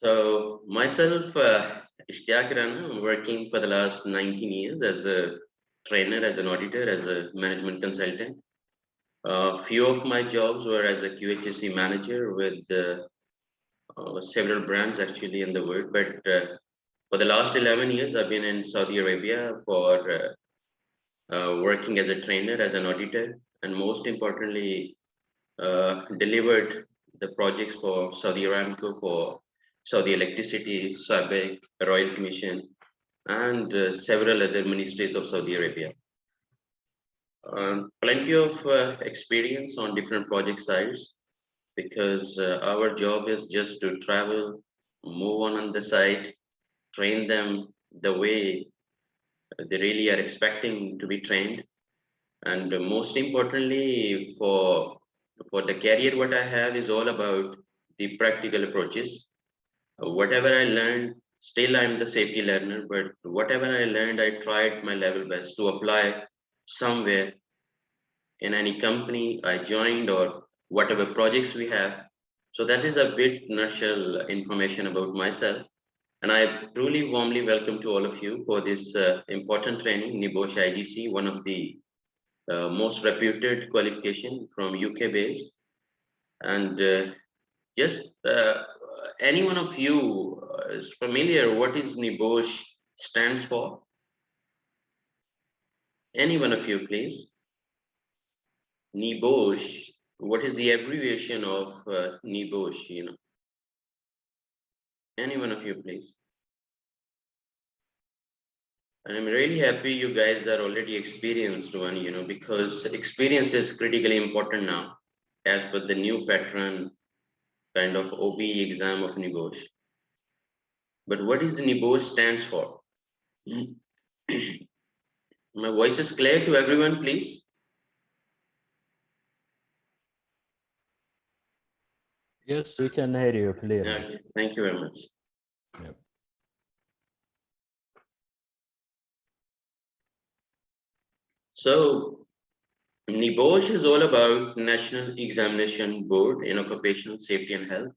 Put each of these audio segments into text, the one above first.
So myself, Ishtiaq Rana, I'm working for the last 19 years as a trainer, as an auditor, as a management consultant. Few of my jobs were as a QHSE manager with several brands actually in the world. But for the last 11 years, I've been in Saudi Arabia for working as a trainer, as an auditor, and most importantly, delivered the projects for Saudi Aramco, for Saudi Electricity, SABIC, Royal Commission, and several other ministries of Saudi Arabia. Plenty of experience on different project sites because our job is just to travel, move on the site, train them the way they really are expecting to be trained. And most importantly, for the career, what I have is all about the practical approaches. Whatever I learned, still I'm the safety learner, but whatever I learned, I tried my level best to apply somewhere in any company I joined or whatever projects we have. So that is a bit nutshell information about myself. And I truly warmly welcome to all of you for this important training, NEBOSH IGC, one of the most reputed qualification from UK based. And just any one of you is familiar what is NEBOSH stands for? Any one of you, please. NEBOSH, what is the abbreviation of NEBOSH, Any one of you, please. And I'm really happy you guys are already experienced one, because experience is critically important now, as per the new pattern kind of OBE exam of NEBOSH. But what is the NEBOSH stands for? My voice is clear to everyone, please. Yes, we can hear you clearly. Okay, thank you very much. Yep. So NEBOSH is all about National Examination Board in Occupational Safety and Health.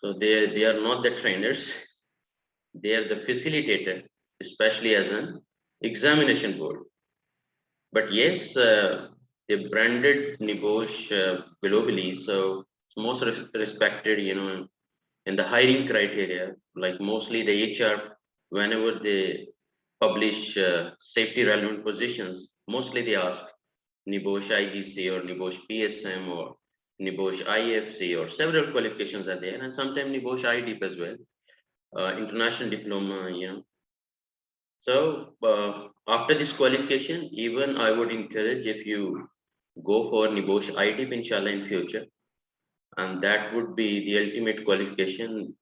So they are not the trainers, they are the facilitator, especially as an examination board. But yes, they branded NEBOSH globally, so it's most respected, in the hiring criteria, like mostly the HR, whenever they publish safety relevant positions, mostly they ask NEBOSH IGC or NEBOSH PSM or NEBOSH IFC or several qualifications are there, and sometimes NEBOSH IDP as well, international diploma, So after this qualification, even I would encourage if you go for NEBOSH IDP inshallah in future, and that would be the ultimate qualification,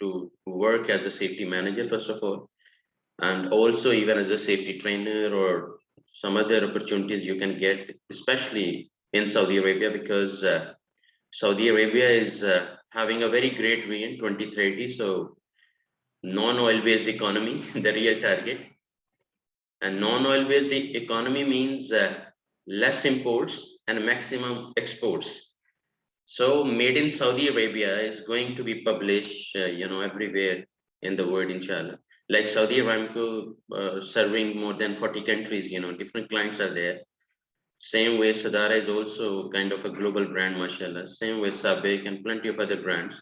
to work as a safety manager first of all, and also even as a safety trainer or some other opportunities you can get, especially in Saudi Arabia, because Saudi Arabia is having a very great vision 2030. So non-oil based economy, the real target. And non-oil based economy means less imports and maximum exports. So made in Saudi Arabia is going to be published, everywhere in the world, inshallah. Like Saudi Aramco serving more than 40 countries, different clients are there. Same way Sadara is also kind of a global brand, mashallah. Same way SABIC and plenty of other brands.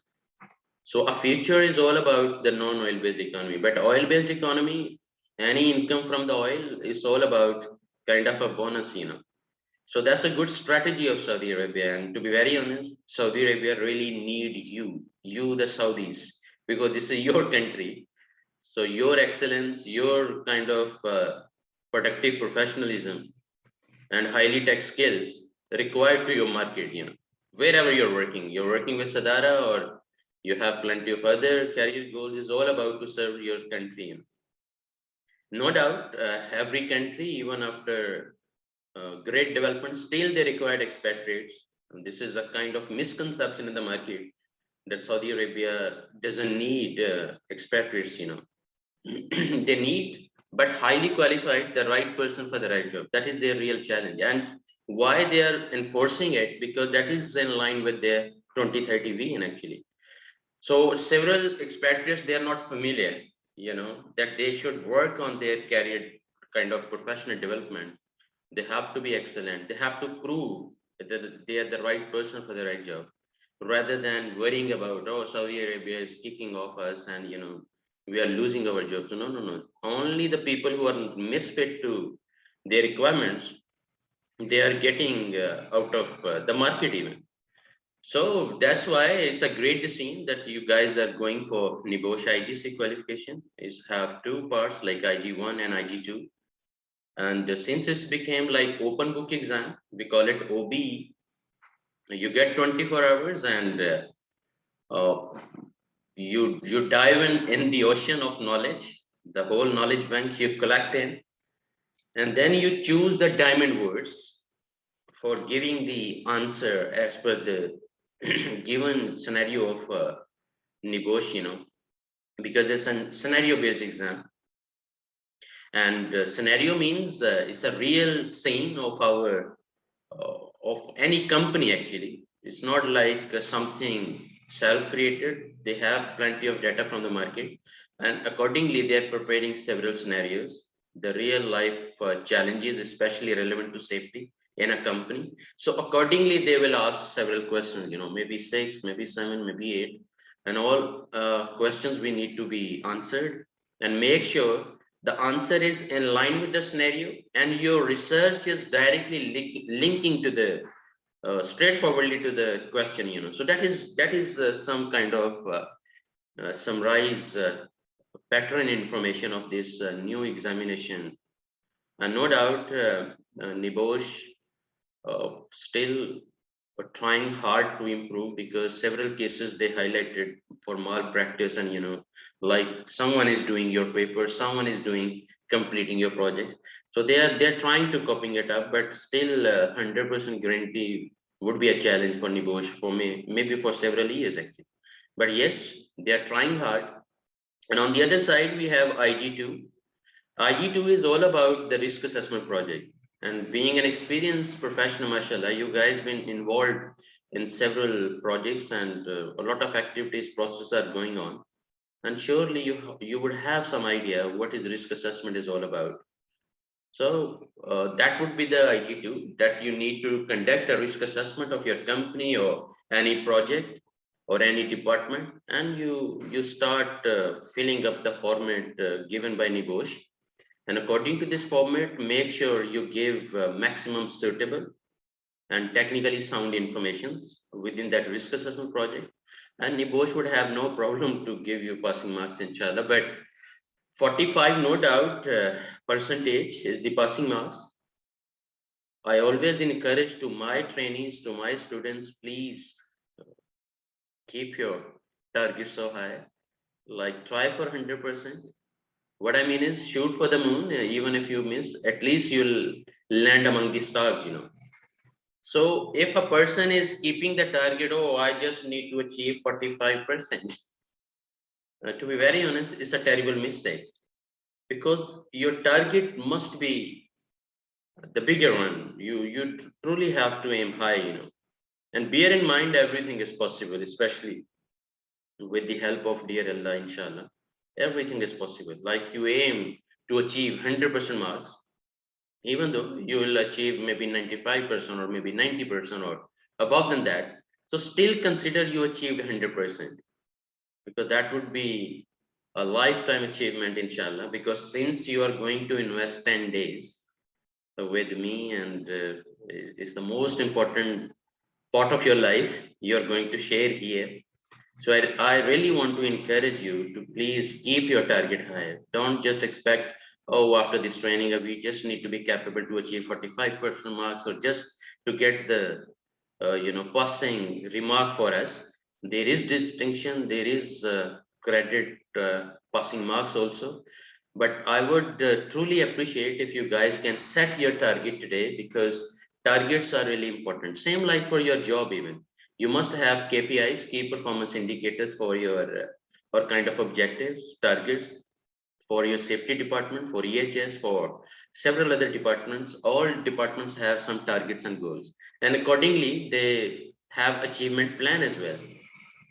So a future is all about the non-oil based economy, but oil-based economy, any income from the oil is all about kind of a bonus, So that's a good strategy of Saudi Arabia. And to be very honest, Saudi Arabia really need you the Saudis, because this is your country. So your excellence, your kind of productive professionalism and highly tech skills required to your market, wherever you're working with Sadara or you have plenty of other career goals, is all about to serve your country. No doubt, every country, even after great development, still they required expatriates. And this is a kind of misconception in the market that Saudi Arabia doesn't need expatriates, They need, but highly qualified, the right person for the right job. That is their real challenge. And why they are enforcing it? Because that is in line with their 2030 vision actually. So several expatriates, they are not familiar, that they should work on their career kind of professional development. They have to be excellent. They have to prove that they are the right person for the right job, rather than worrying about, oh, Saudi Arabia is kicking off us and we are losing our jobs. No, no, no. Only the people who are misfit to their requirements, they are getting out of the market even. So that's why it's a great decision that you guys are going for NEBOSH IGC qualification. Is have two parts like IG1 and IG2. And since it's became like open book exam, we call it OBE. You get 24 hours and uh, you dive in the ocean of knowledge, the whole knowledge bank you collect in, and then you choose the diamond words for giving the answer as per the given scenario of NEBOSH, because it's a scenario-based exam. And scenario means it's a real scene of our of any company actually. It's not like something self-created. They have plenty of data from the market, and accordingly, they are preparing several scenarios, the real life challenges, especially relevant to safety in a company. So accordingly, they will ask several questions, maybe six, maybe seven, maybe eight, and all questions we need to be answered, and make sure the answer is in line with the scenario and your research is directly linking to the straightforwardly to the question. So that is some kind of summarize pattern information of this new examination. And no doubt NEBOSH still trying hard to improve, because several cases they highlighted for malpractice, and like someone is doing your paper, someone is doing completing your project. So they're trying to copying it up, but still 100% guarantee would be a challenge for NEBOSH for me, maybe for several years actually. But yes, they are trying hard. And on the other side, we have IG2. IG2 is all about the risk assessment project. And being an experienced professional, mashallah, you guys been involved in several projects, and a lot of activities, processes are going on. And surely you would have some idea what is risk assessment is all about. So that would be the IG2, that you need to conduct a risk assessment of your company or any project or any department, and you start filling up the format given by NEBOSH. And according to this format, make sure you give maximum suitable and technically sound informations within that risk assessment project. And NEBOSH would have no problem to give you passing marks, inshallah. But 45, no doubt, percentage is the passing marks. I always encourage to my trainees, to my students, please keep your target so high, like try for 100%. What I mean is shoot for the moon, even if you miss, at least you'll land among the stars. So if a person is keeping the target, oh, I just need to achieve 45%, to be very honest, it's a terrible mistake, because your target must be the bigger one. You truly have to aim high. And bear in mind, everything is possible, especially with the help of dear Allah, inshallah. Everything is possible. Like you aim to achieve 100% marks, even though you will achieve maybe 95% or maybe 90% or above than that. So still consider you achieved 100%, because that would be a lifetime achievement, inshallah. Because since you are going to invest 10 days with me, and it's the most important part of your life you're going to share here. So I really want to encourage you to please keep your target higher. Don't just expect, oh, after this training, we just need to be capable to achieve 45% marks, or just to get the, passing remark for us. There is distinction, there is credit passing marks also. But I would truly appreciate if you guys can set your target today, because targets are really important. Same like for your job even. You must have KPIs, key performance indicators for your or kind of objectives, targets for your safety department, for EHS, for several other departments. All departments have some targets and goals. And accordingly, they have achievement plan as well.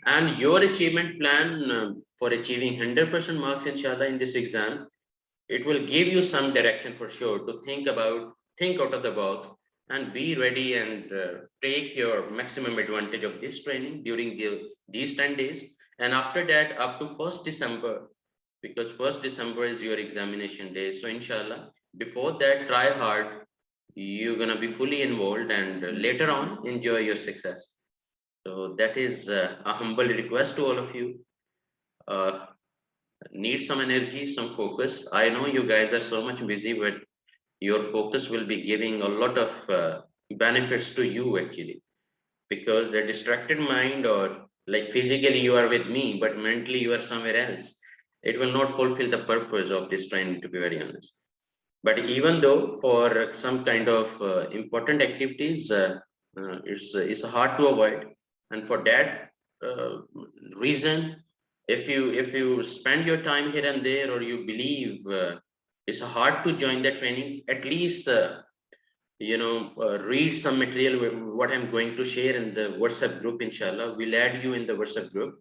And your achievement plan for achieving 100% marks, inshallah, in this exam, it will give you some direction for sure to think out of the box and be ready and take your maximum advantage of this training during these 10 days. And after that, up to 1st December, because 1st December is your examination day. So inshallah, before that, try hard. You're gonna be fully involved and later on, enjoy your success. So that is a humble request to all of you. Uh, need some energy, some focus. I know you guys are so much busy, but your focus will be giving a lot of benefits to you actually, because the distracted mind, or like physically you are with me, but mentally you are somewhere else. It will not fulfill the purpose of this training, to be very honest. But even though for some kind of important activities, it's hard to avoid, and for that reason, if you spend your time here and there, or you believe it's hard to join the training, at least read some material what I'm going to share in the WhatsApp group. Inshallah, we'll add you in the WhatsApp group,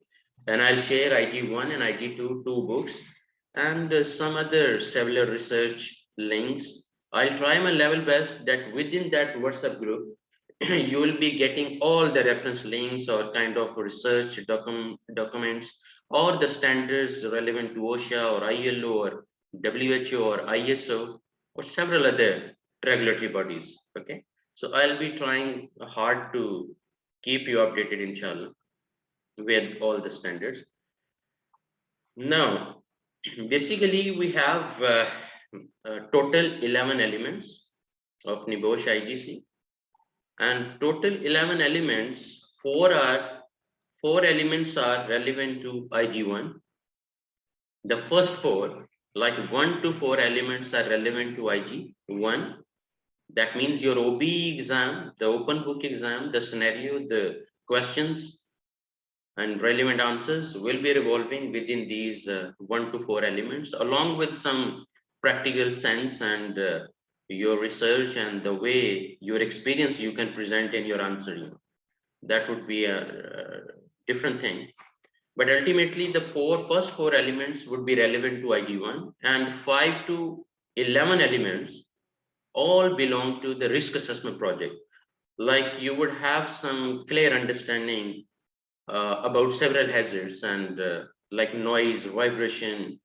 and I'll share IG1 and IG2 two books, and some other several research links. I'll try my level best that within that WhatsApp group you will be getting all the reference links or kind of research documents, or the standards relevant to OSHA or ILO or WHO or ISO or several other regulatory bodies. Okay, so I'll be trying hard to keep you updated, inshallah, with all the standards. Now, basically, we have total 11 elements of NEBOSH IGC, and total 11 elements, four elements are relevant to IG1. The first four, like 1 to 4 elements, are relevant to IG1. That means your OBE exam, the open book exam, the scenario, the questions and relevant answers will be revolving within these 1 to 4 elements, along with some practical sense and your research and the way your experience you can present in your answer. That would be a different thing. But ultimately, the first four elements would be relevant to IG1, and 5 to 11 elements all belong to the risk assessment project. Like you would have some clear understanding about several hazards and like noise, vibration,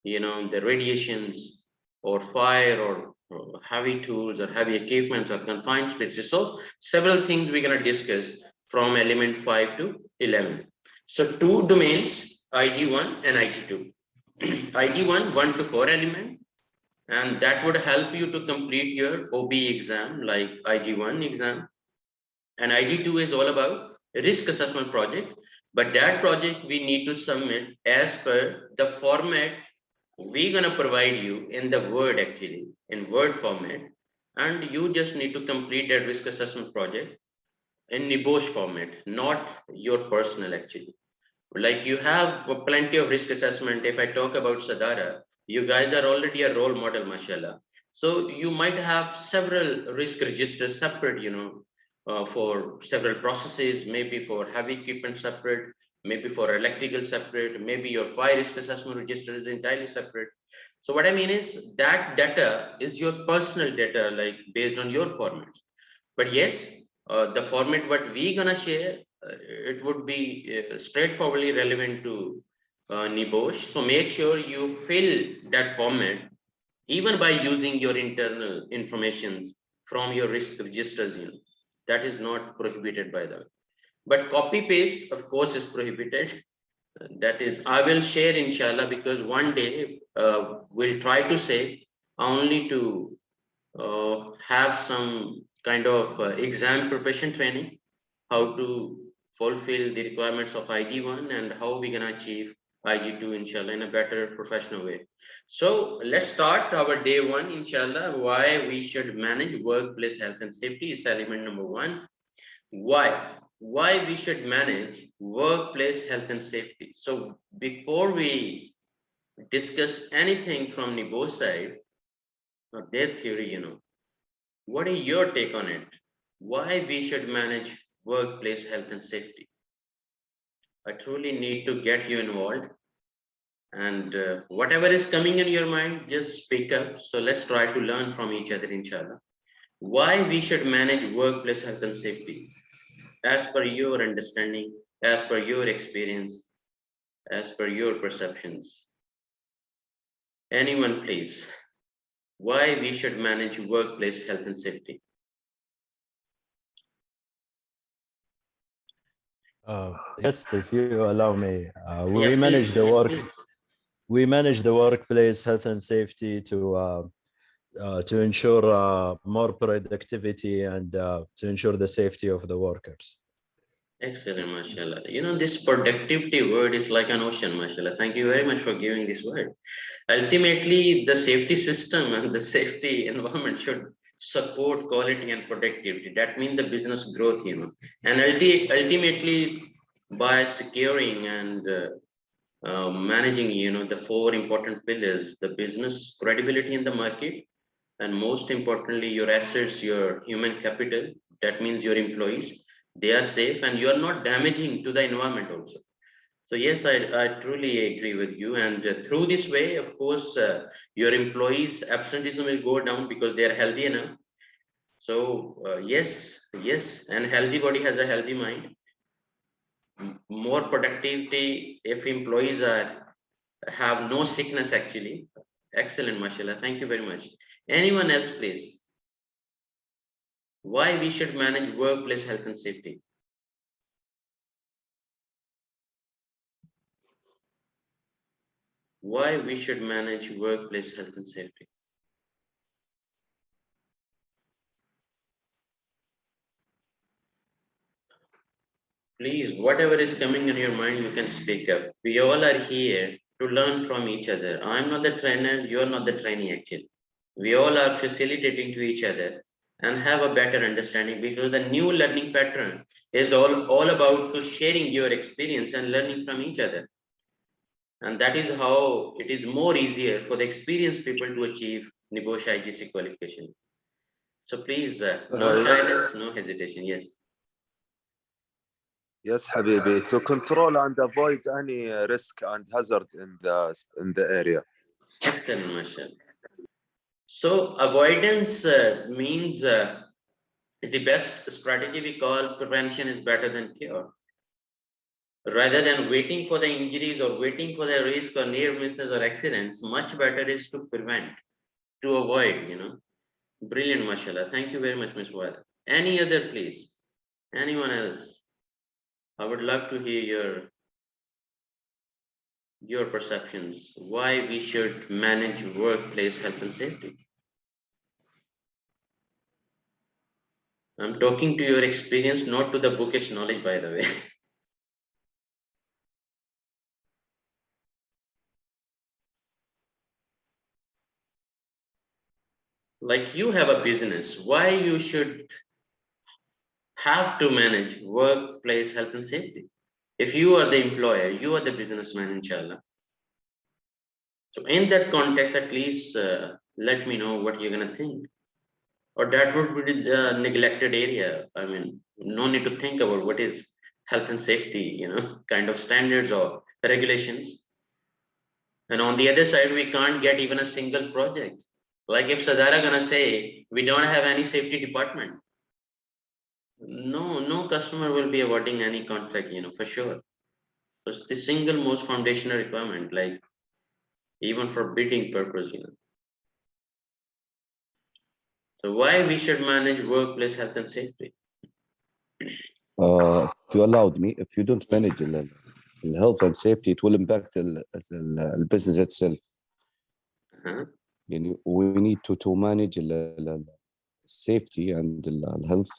the radiations, or fire, or heavy tools, or heavy equipments, or confined spaces. So several things we're going to discuss from element 5 to 11. So two domains, IG1 and IG2. IG1, 1 to 4 element, and that would help you to complete your OB exam like IG1 exam. And IG2 is all about risk assessment project, but that project we need to submit as per the format we're going to provide you in the Word, actually, in Word format, and you just need to complete that risk assessment project in NEBOSH format, not your personal, actually. Like you have plenty of risk assessment. If I talk about Sadara, you guys are already a role model, mashallah. So you might have several risk registers separate, for several processes, maybe for heavy equipment separate, maybe for electrical separate, maybe your fire risk assessment register is entirely separate. So what I mean is that data is your personal data, like based on your formats. But yes, the format what we gonna share, it would be straightforwardly relevant to NEBOSH. So make sure you fill that format even by using your internal informations from your risk registers. That is not prohibited by them. But copy paste, of course, is prohibited. That is, I will share, inshallah, because one day we'll try to say only to have some kind of exam preparation training, how to fulfill the requirements of IG1, and how we can achieve IG2, inshallah, in a better professional way. So let's start our day one, inshallah. Why we should manage workplace health and safety is element number one. Why we should manage workplace health and safety. So before we discuss anything from NEBOSH side or their theory, what is your take on it? Why we should manage workplace health and safety? I truly need to get you involved. And whatever is coming in your mind, just speak up. So let's try to learn from each other, inshallah. Why we should manage workplace health and safety, as per your understanding, as per your experience, as per your perceptions. Anyone, please. Why we should manage workplace health and safety? Yes, if you allow me, Yeah, we manage please. the work. Please. We manage the workplace health and safety to ensure more productivity and to ensure the safety of the workers. Excellent, mashallah. You know, this productivity word is like an ocean, mashallah. Thank you very much for giving this word. Ultimately, the safety system and the safety environment should support quality and productivity. That means the business growth, you know, and ultimately by securing and managing, you know, the four important pillars: the business credibility in the market, and most importantly, your assets, your human capital. That means your employees, they are safe, and you are not damaging to the environment also. So yes, I truly agree with you. And through this way, of course, your employees' absenteeism will go down because they are healthy enough. So yes, and healthy body has a healthy mind. More productivity if employees are have no sickness actually. Excellent, mashallah. Thank you very much. Anyone else, please? Why we should manage workplace health and safety? Why we should manage workplace health and safety? Please, whatever is coming in your mind, you can speak up. We all are here to learn from each other. I'm not the trainer, you're not the trainee actually. We all are facilitating to each other and have a better understanding, because the new learning pattern is all about to sharing your experience and learning from each other. And that is how it is more easier for the experienced people to achieve NEBOSH IGC qualification. So please, no Yes, shyness, no hesitation. Yes. yes, Habibi, to control and avoid any risk and hazard in the area. Excellent, Marshall. So avoidance means the best strategy we call prevention is better than cure. Rather than waiting for the injuries or waiting for the risk or near misses or accidents, much better is to prevent, to avoid, you know. Brilliant, mashallah. Thank you very much, Ms. Wada. Any other, please? Anyone else? I would love to hear your perceptions. Why we should manage workplace health and safety. I'm talking to your experience, not to the bookish knowledge, by the way. Like you have a business, why you should have to manage workplace health and safety? If you are the employer, you are the businessman, inshallah. So in that context, at least let me know what you're gonna think. Or that would be the neglected area. I mean, no need to think about what is health and safety, you know, kind of standards or regulations. And on the other side, we can't get even a single project. Like if Sadara gonna say, we don't have any safety department, no customer will be awarding any contract, you know, for sure. So it's the single most foundational requirement, like even for bidding purpose, you know. So why we should manage workplace health and safety? If you allowed me, if you don't manage the health and safety, it will impact the business itself. Uh-huh. We need to manage the safety and the health.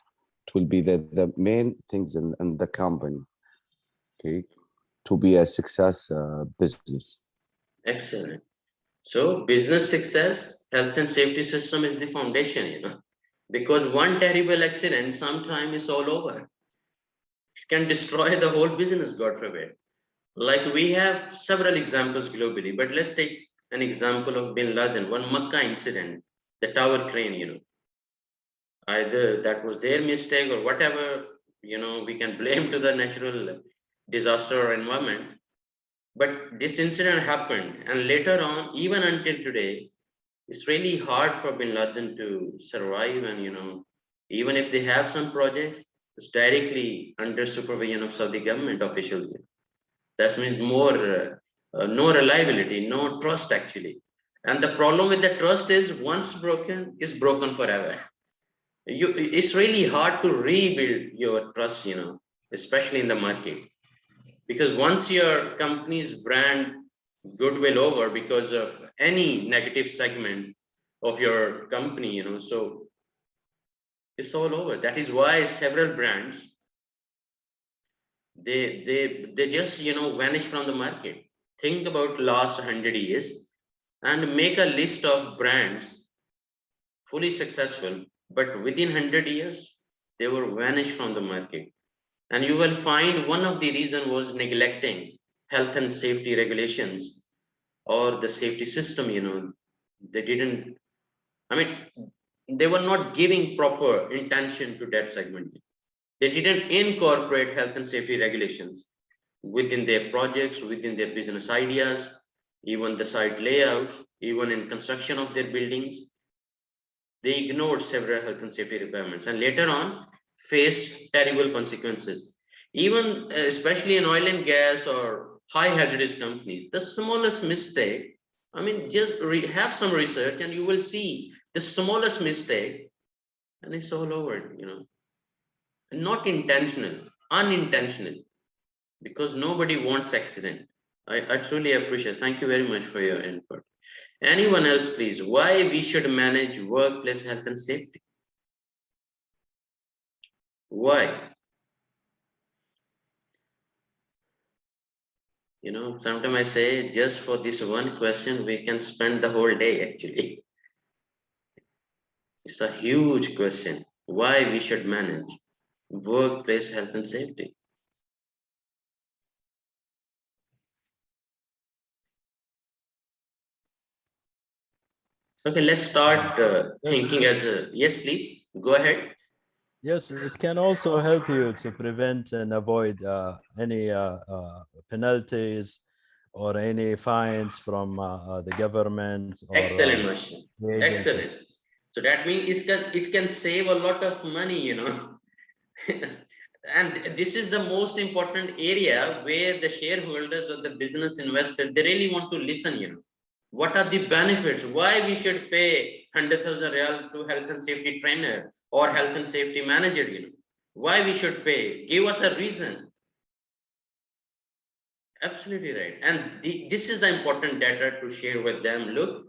It will be the main things in the company, okay, to be a success business. Excellent. So business success, health and safety system is the foundation, you know, because one terrible accident sometime is all over. It can destroy the whole business, God forbid. Like we have several examples globally, but let's take an example of Bin Laden, one Makkah incident, the tower crane, you know. Either that was their mistake or whatever, you know, we can blame to the natural disaster or environment. But this incident happened, and later on, even until today, it's really hard for Bin Laden to survive. And even if they have some projects, it's directly under supervision of Saudi government officials. That means more no reliability, no trust actually. And the problem with the trust is once broken, is broken forever. It's really hard to rebuild your trust, especially in the market, because once your company's brand goodwill over because of any negative segment of your company, so it's all over. That is why several brands, they just vanish from the market. Think about last 100 years and make a list of brands fully successful, but within 100 years they were vanished from the market. And you will find one of the reason was neglecting health and safety regulations or the safety system. They didn't, I mean, they were not giving proper intention to that segment. They didn't incorporate health and safety regulations within their projects, within their business ideas, even the site layout, even in construction of their buildings. They ignored several health and safety requirements and later on faced terrible consequences. Even especially in oil and gas or high hazardous companies, the smallest mistake, just have some research and you will see the smallest mistake and it's all over, not intentional, unintentional, because nobody wants accident. I truly appreciate. Thank you very much for your input. Anyone else, please? Why we should manage workplace health and safety? Why? Sometimes I say just for this one question, we can spend the whole day actually. It's a huge question. Why we should manage workplace health and safety? Okay, let's start thinking as a, yes, please, go ahead. Yes, it can also help you to prevent and avoid any penalties or any fines from the government. Or, excellent, Marshall. Excellent. So that means it can save a lot of money, And this is the most important area where the shareholders or the business investors, they really want to listen, What are the benefits? Why we should pay 100,000 Riyal to health and safety trainer or health and safety manager, Why we should pay? Give us a reason. Absolutely right. And this is the important data to share with them. Look,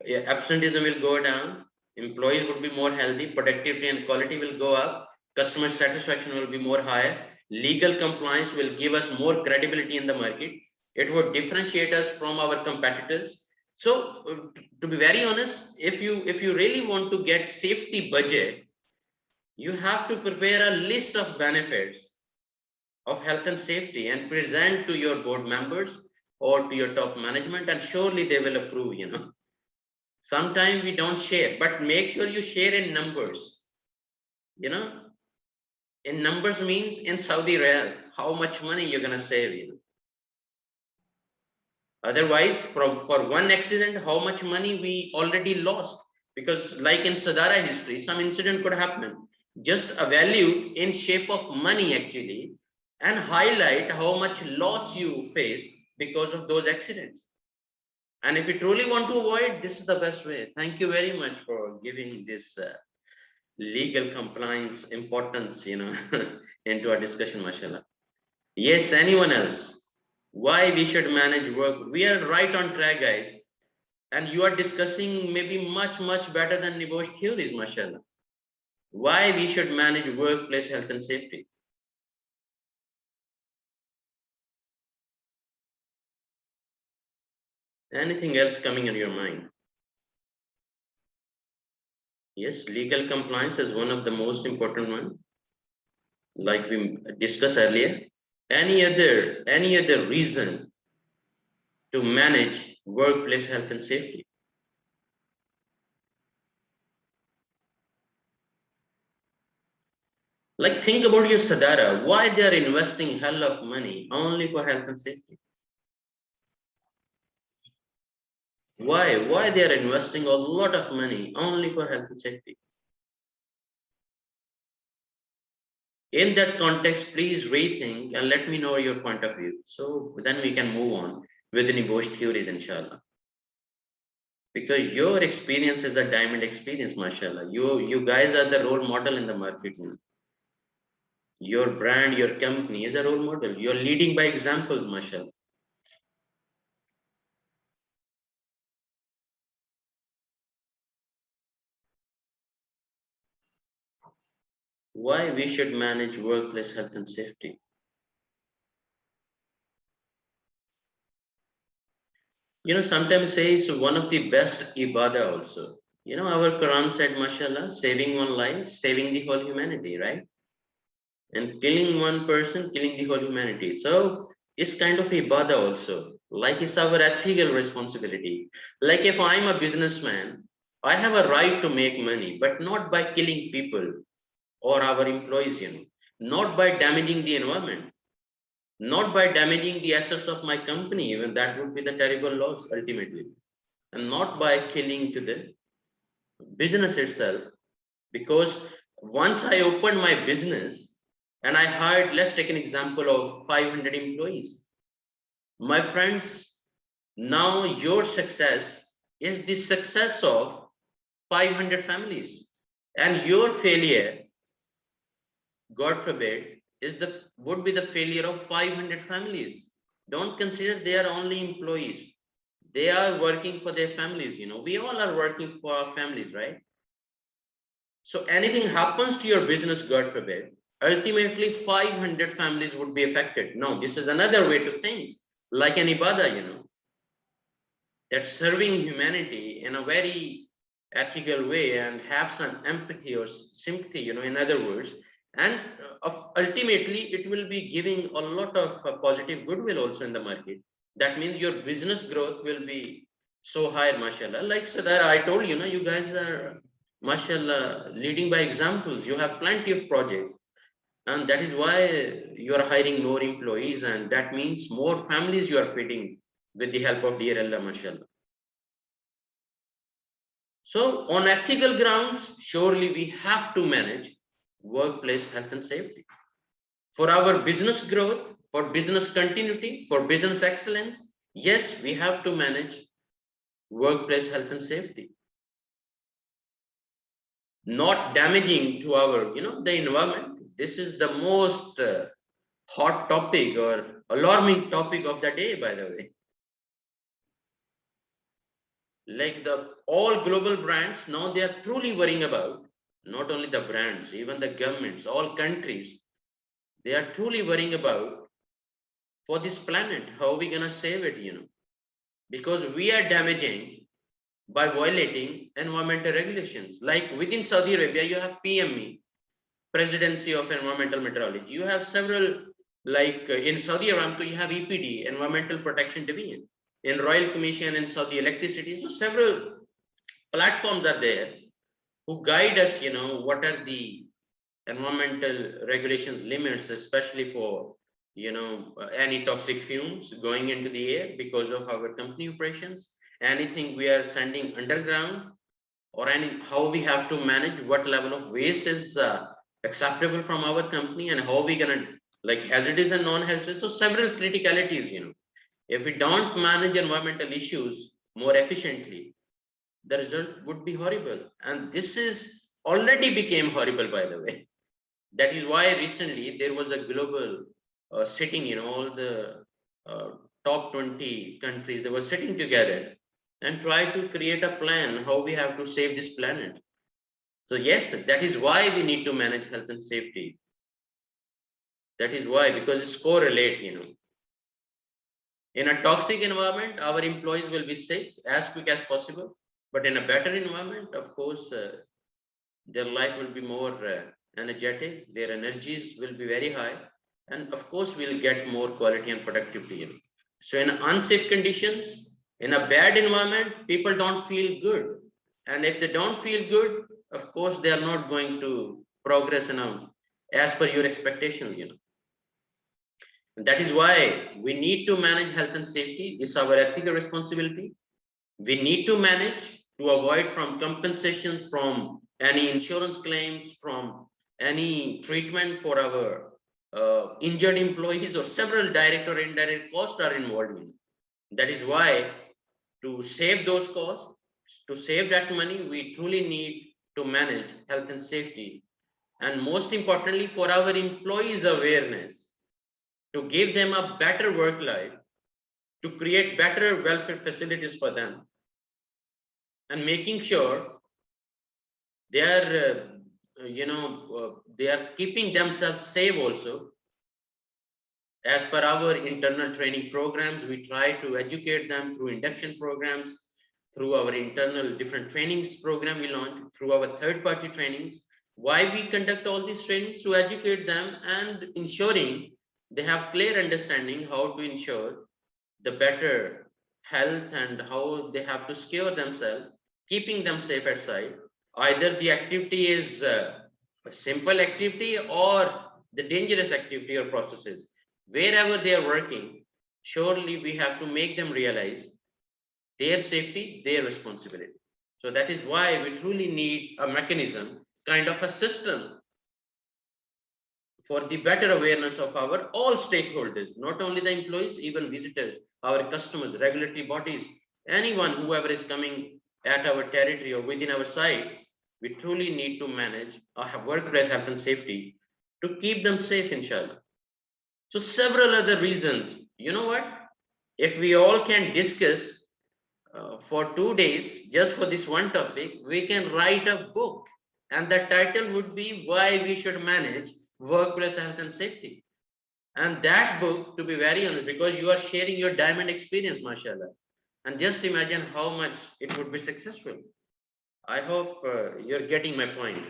absenteeism will go down, employees would be more healthy, productivity and quality will go up, customer satisfaction will be more higher, legal compliance will give us more credibility in the market. It would differentiate us from our competitors. So to be very honest, if you really want to get safety budget, you have to prepare a list of benefits of health and safety and present to your board members or to your top management, and surely they will approve. Sometimes we don't share, but make sure you share in numbers. In numbers means in Saudi Riyal, how much money you're gonna save. Otherwise, for one accident, how much money we already lost? Because like in Sadara history, some incident could happen. Just a value in shape of money actually, and highlight how much loss you face because of those accidents. And if you truly want to avoid, this is the best way. Thank you very much for giving this legal compliance importance, into our discussion, mashallah. Yes, anyone else? Why we should manage work? We are right on track, guys. And you are discussing maybe much, much better than NEBOSH theories, mashallah. Why we should manage workplace health and safety? Anything else coming in your mind? Yes, legal compliance is one of the most important one, like we discussed earlier. Any other reason to manage workplace health and safety? Like, think about your Sadara, why they are investing hell of money only for health and safety? Why they are investing a lot of money only for health and safety? In that context, please rethink and let me know your point of view. So then we can move on with the NEBOSH theories, inshallah. Because your experience is a diamond experience, mashallah. You guys are the role model in the market. Your brand, your company is a role model. You're leading by examples, mashallah. Why we should manage workplace health and safety? Sometimes say it's one of the best ibadah also. Our Quran said, mashallah, saving one life, saving the whole humanity, right? And killing one person, killing the whole humanity. So it's kind of ibadah also. Like, it's our ethical responsibility. Like, if I'm a businessman, I have a right to make money, but not by killing people or our employees, not by damaging the environment, not by damaging the assets of my company, even that would be the terrible loss ultimately, and not by killing to the business itself. Because once I opened my business and I hired, let's take an example of 500 employees. My friends, now your success is the success of 500 families, and your failure, God forbid, would be the failure of 500 families. Don't consider they are only employees. They are working for their families. We all are working for our families, right? So anything happens to your business, God forbid, ultimately 500 families would be affected. No, this is another way to think, like an ibadah, that serving humanity in a very ethical way and have some empathy or sympathy, in other words, and ultimately it will be giving a lot of positive goodwill also in the market. That means your business growth will be so high, mashallah. Like Sadar, I told you guys are, mashallah, leading by examples. You have plenty of projects, and that is why you are hiring more employees, and that means more families you are feeding with the help of dear Allah, mashallah. So on ethical grounds, surely we have to manage workplace health and safety. For our business growth, for business continuity, for business excellence, yes, we have to manage workplace health and safety. Not damaging to our, the environment. This is the most hot topic or alarming topic of the day, by the way. Like all global brands, now they are truly worrying about not only the brands, even the governments, all countries, they are truly worrying about for this planet, how are we gonna save it, because we are damaging by violating environmental regulations. Like within Saudi Arabia, you have PME, Presidency of Environmental Meteorology. You have several, like in Saudi Aramco, you have EPD, Environmental Protection Division. In Royal Commission in Saudi Electricity, so several platforms are there who guide us, what are the environmental regulations limits, especially for, any toxic fumes going into the air because of our company operations, anything we are sending underground, or how we have to manage what level of waste is acceptable from our company, and how we gonna, like, hazardous and non-hazardous. So several criticalities, if we don't manage environmental issues more efficiently, the result would be horrible. And this is already became horrible, by the way. That is why recently there was a global sitting, all the top 20 countries, they were sitting together and try to create a plan how we have to save this planet. So yes, that is why we need to manage health and safety. That is why, because it's correlate, In a toxic environment, our employees will be sick as quick as possible. But in a better environment, of course, their life will be more energetic, their energies will be very high, and of course we'll get more quality and productivity. So in unsafe conditions, in a bad environment, people don't feel good, and if they don't feel good, of course they are not going to progress in a as per your expectations, you know. And that is why we need to manage health and safety. It's our ethical responsibility. We need to manage to avoid from compensations from any insurance claims, from any treatment for our injured employees, or several direct or indirect costs are involved in. That is why to save those costs, to save that money, we truly need to manage health and safety. And most importantly, for our employees' awareness, to give them a better work life, to create better welfare facilities for them, and making sure they are, they are keeping themselves safe also. As per our internal training programs, we try to educate them through induction programs, through our internal different trainings program we launch, through our third-party trainings. Why we conduct all these trainings? To educate them and ensuring they have clear understanding how to ensure the better health and how they have to secure themselves, keeping them safe at site. Either the activity is a simple activity or the dangerous activity or processes. Wherever they are working, surely we have to make them realize their safety, their responsibility. So that is why we truly need a mechanism, kind of a system for the better awareness of our all stakeholders, not only the employees, even visitors, our customers, regulatory bodies, anyone, whoever is coming at our territory or within our site. We truly need to manage our workplace health and safety to keep them safe, inshallah. So several other reasons. You know what? If we all can discuss for 2 days just for this one topic, we can write a book, and the title would be Why We Should Manage Workplace Health and Safety. And that book, to be very honest, because you are sharing your diamond experience, mashallah, and just imagine how much it would be successful. I hope you're getting my point.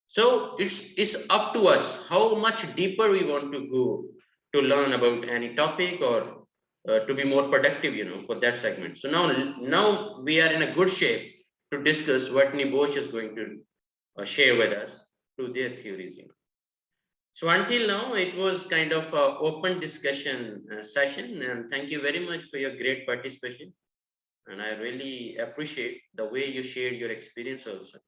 So it's up to us how much deeper we want to go to learn about any topic, or to be more productive, you know, for that segment. So now we are in a good shape to discuss what NEBOSH is going to share with us to their theories, you know. So until now, it was kind of an open discussion session, and thank you very much for your great participation. And I really appreciate the way you shared your experience also.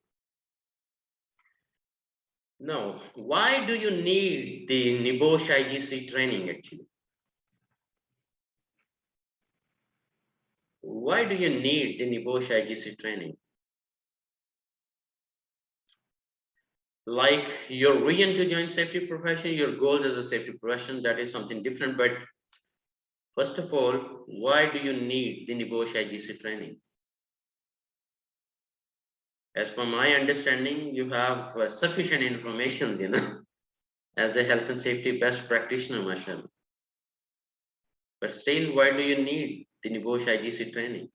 Now, why do you need the NEBOSH IGC training actually? Why do you need the NEBOSH IGC training? Like your reason to join safety profession, your goals as a safety profession, that is something different. But first of all, why do you need the NEBOSH IGC training? As per my understanding, you have sufficient information, you know, as a health and safety best practitioner, mashallah. But still, why do you need the NEBOSH IGC training?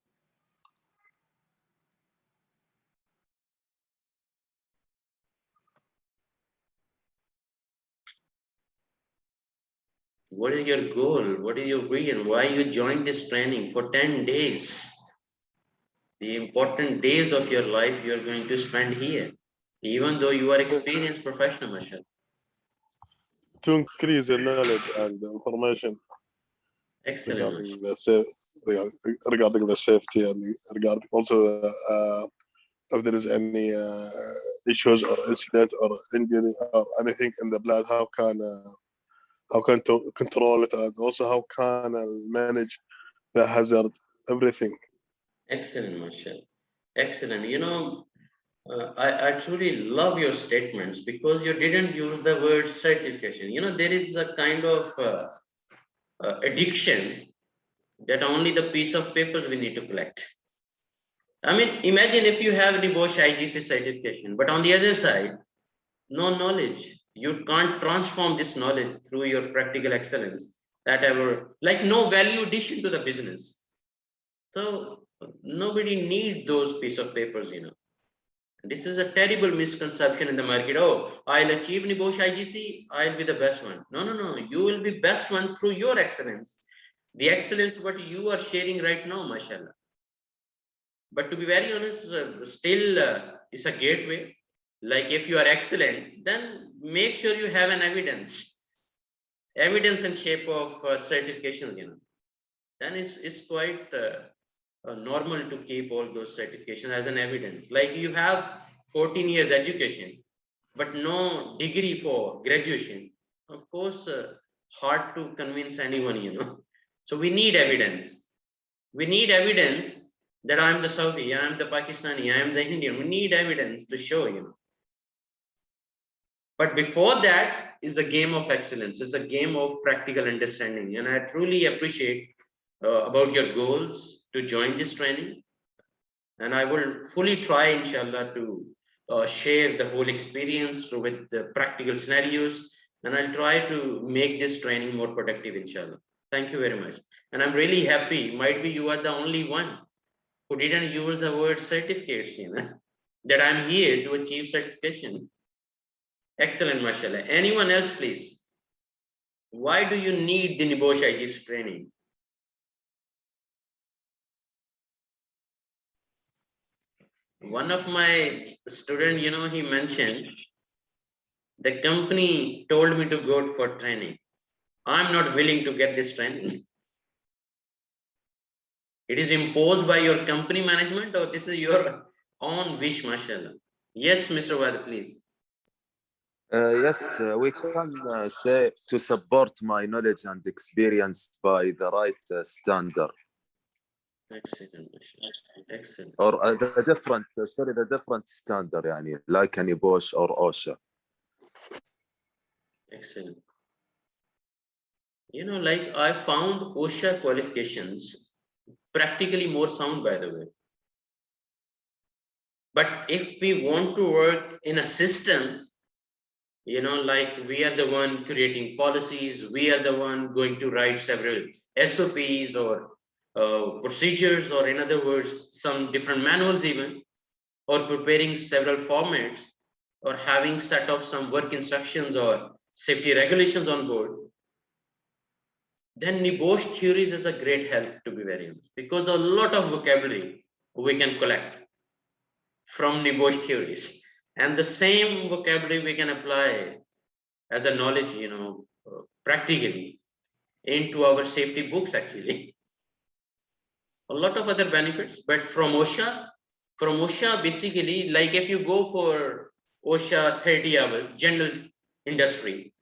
What is your goal? What is your reason? Why you joined this training for 10 days? The important days of your life you are going to spend here, even though you are experienced professional, mashallah. To increase the knowledge and the information Excellent. regarding the safety, and regarding also if there is any issues or incident or injury or anything in the blood, how can to control it, and also how can manage the hazard, everything. Excellent, mashallah. Excellent. You know, I truly love your statements, because you didn't use the word certification. You know, there is a kind of addiction that only the piece of papers we need to collect. I mean, imagine if you have NEBOSH IGC certification, but on the other side, no knowledge. You can't transform this knowledge through your practical excellence, that ever, like no value addition to the business. So nobody needs those piece of papers, you know. This is a terrible misconception in the market. Oh, I'll achieve NEBOSH IGC, I'll be the best one. No. You will be best one through your excellence. The excellence what you are sharing right now, mashallah. But to be very honest, still it's a gateway. Like if you are excellent, then make sure you have an evidence in shape of certifications, you know. Then it's quite normal to keep all those certifications as an evidence. Like you have 14 years education, but no degree for graduation. Of course, hard to convince anyone, you know. So we need evidence. We need evidence that I'm the Saudi, I'm the Pakistani, I'm the Indian. We need evidence to show, you know. But before that is a game of excellence. It's a game of practical understanding. And I truly appreciate about your goals to join this training. And I will fully try, inshallah, to share the whole experience with the practical scenarios. And I'll try to make this training more productive, inshallah. Thank you very much. And I'm really happy. Might be you are the only one who didn't use the word certificates, you know, that I'm here to achieve certification. Excellent, mashallah. Anyone else, please? Why do you need the NEBOSH IGC training? One of my students, you know, he mentioned the company told me to go for training. I'm not willing to get this training. It is imposed by your company management, or this is your own wish, mashallah. Yes, Mr. Wad, please. Yes, we can say to support my knowledge and experience by the right standard. Excellent, mashallah. Excellent. Or the different, the different standard, يعني, like NEBOSH or OSHA. Excellent. You know, like I found OSHA qualifications practically more sound, by the way. But if we want to work in a system, you know, like we are the one creating policies, we are the one going to write several SOPs or procedures, or in other words, some different manuals even, or preparing several formats, or having set of some work instructions or safety regulations on board, then NEBOSH theories is a great help, to be very honest, because a lot of vocabulary we can collect from NEBOSH theories, and the same vocabulary we can apply as a knowledge, you know, practically into our safety books actually. A lot of other benefits, but from OSHA basically, like if you go for OSHA 30 hours general industry,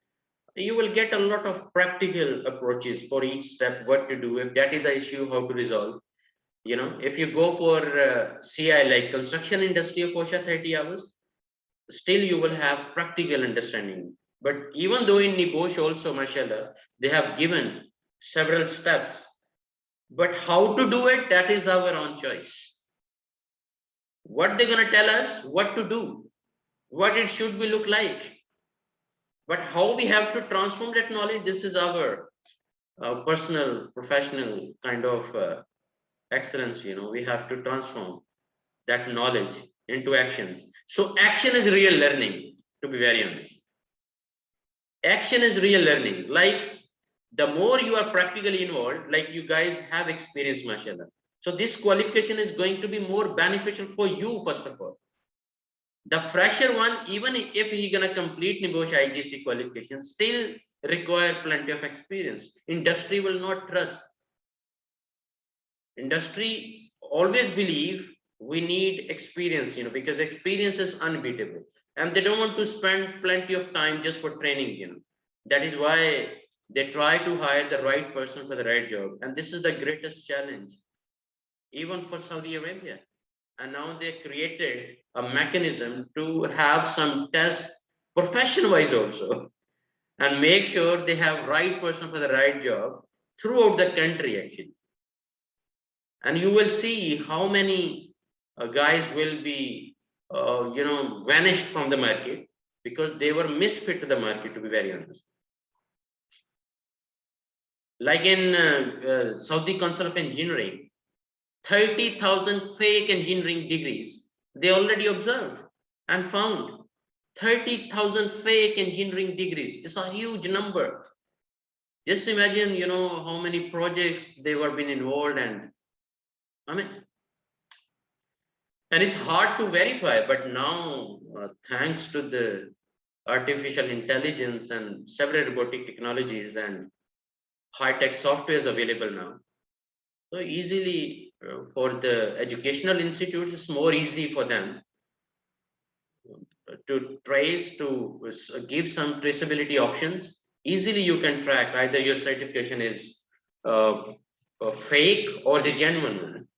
you will get a lot of practical approaches for each step, what to do if that is the issue, how to resolve. You know, if you go for CI, like construction industry of OSHA 30 hours, still you will have practical understanding. But even though in NEBOSH also, mashallah, they have given several steps, but how to do it, that is our own choice. What they're going to tell us what to do, what it should be look like, but how we have to transform that knowledge, this is our personal, professional kind of excellence. You know, we have to transform that knowledge into actions. So action is real learning, to be very honest. Action is real learning. Like the more you are practically involved, like you guys have experience, mashallah. So this qualification is going to be more beneficial for you, first of all. The fresher one, even if he gonna complete NEBOSH IGC qualification, still require plenty of experience. Industry will not trust. Industry always believe we need experience, you know, because experience is unbeatable, and they don't want to spend plenty of time just for trainings, you know. That is why they try to hire the right person for the right job, and this is the greatest challenge even for Saudi Arabia. And now they created a mechanism to have some tests profession wise also, and make sure they have right person for the right job throughout the country actually. And you will see how many guys will be you know, vanished from the market because they were misfit to the market, to be very honest. Like in Saudi Council of Engineering, 30,000 fake engineering degrees they already observed and found. 30,000 fake engineering degrees. It's a huge number. Just imagine, you know, how many projects they were being involved, and I mean, and it's hard to verify. But now, thanks to the artificial intelligence and several robotic technologies and high-tech software is available now. So easily for the educational institutes, it's more easy for them to trace, to give some traceability options. Easily you can track either your certification is fake or the genuine one.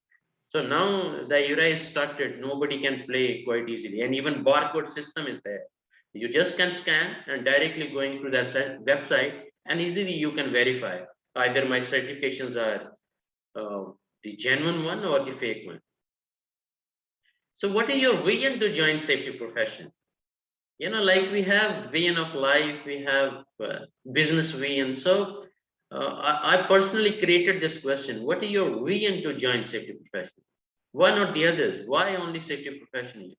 So now the era is started, nobody can play quite easily, and even barcode system is there. You just can scan and directly going through that website, and easily you can verify either my certifications are the genuine one or the fake one. So what is your vision to join safety profession? You know, like we have vision of life, we have business vision. So I personally created this question: what is your vision to join safety profession? Why not the others? Why only safety profession?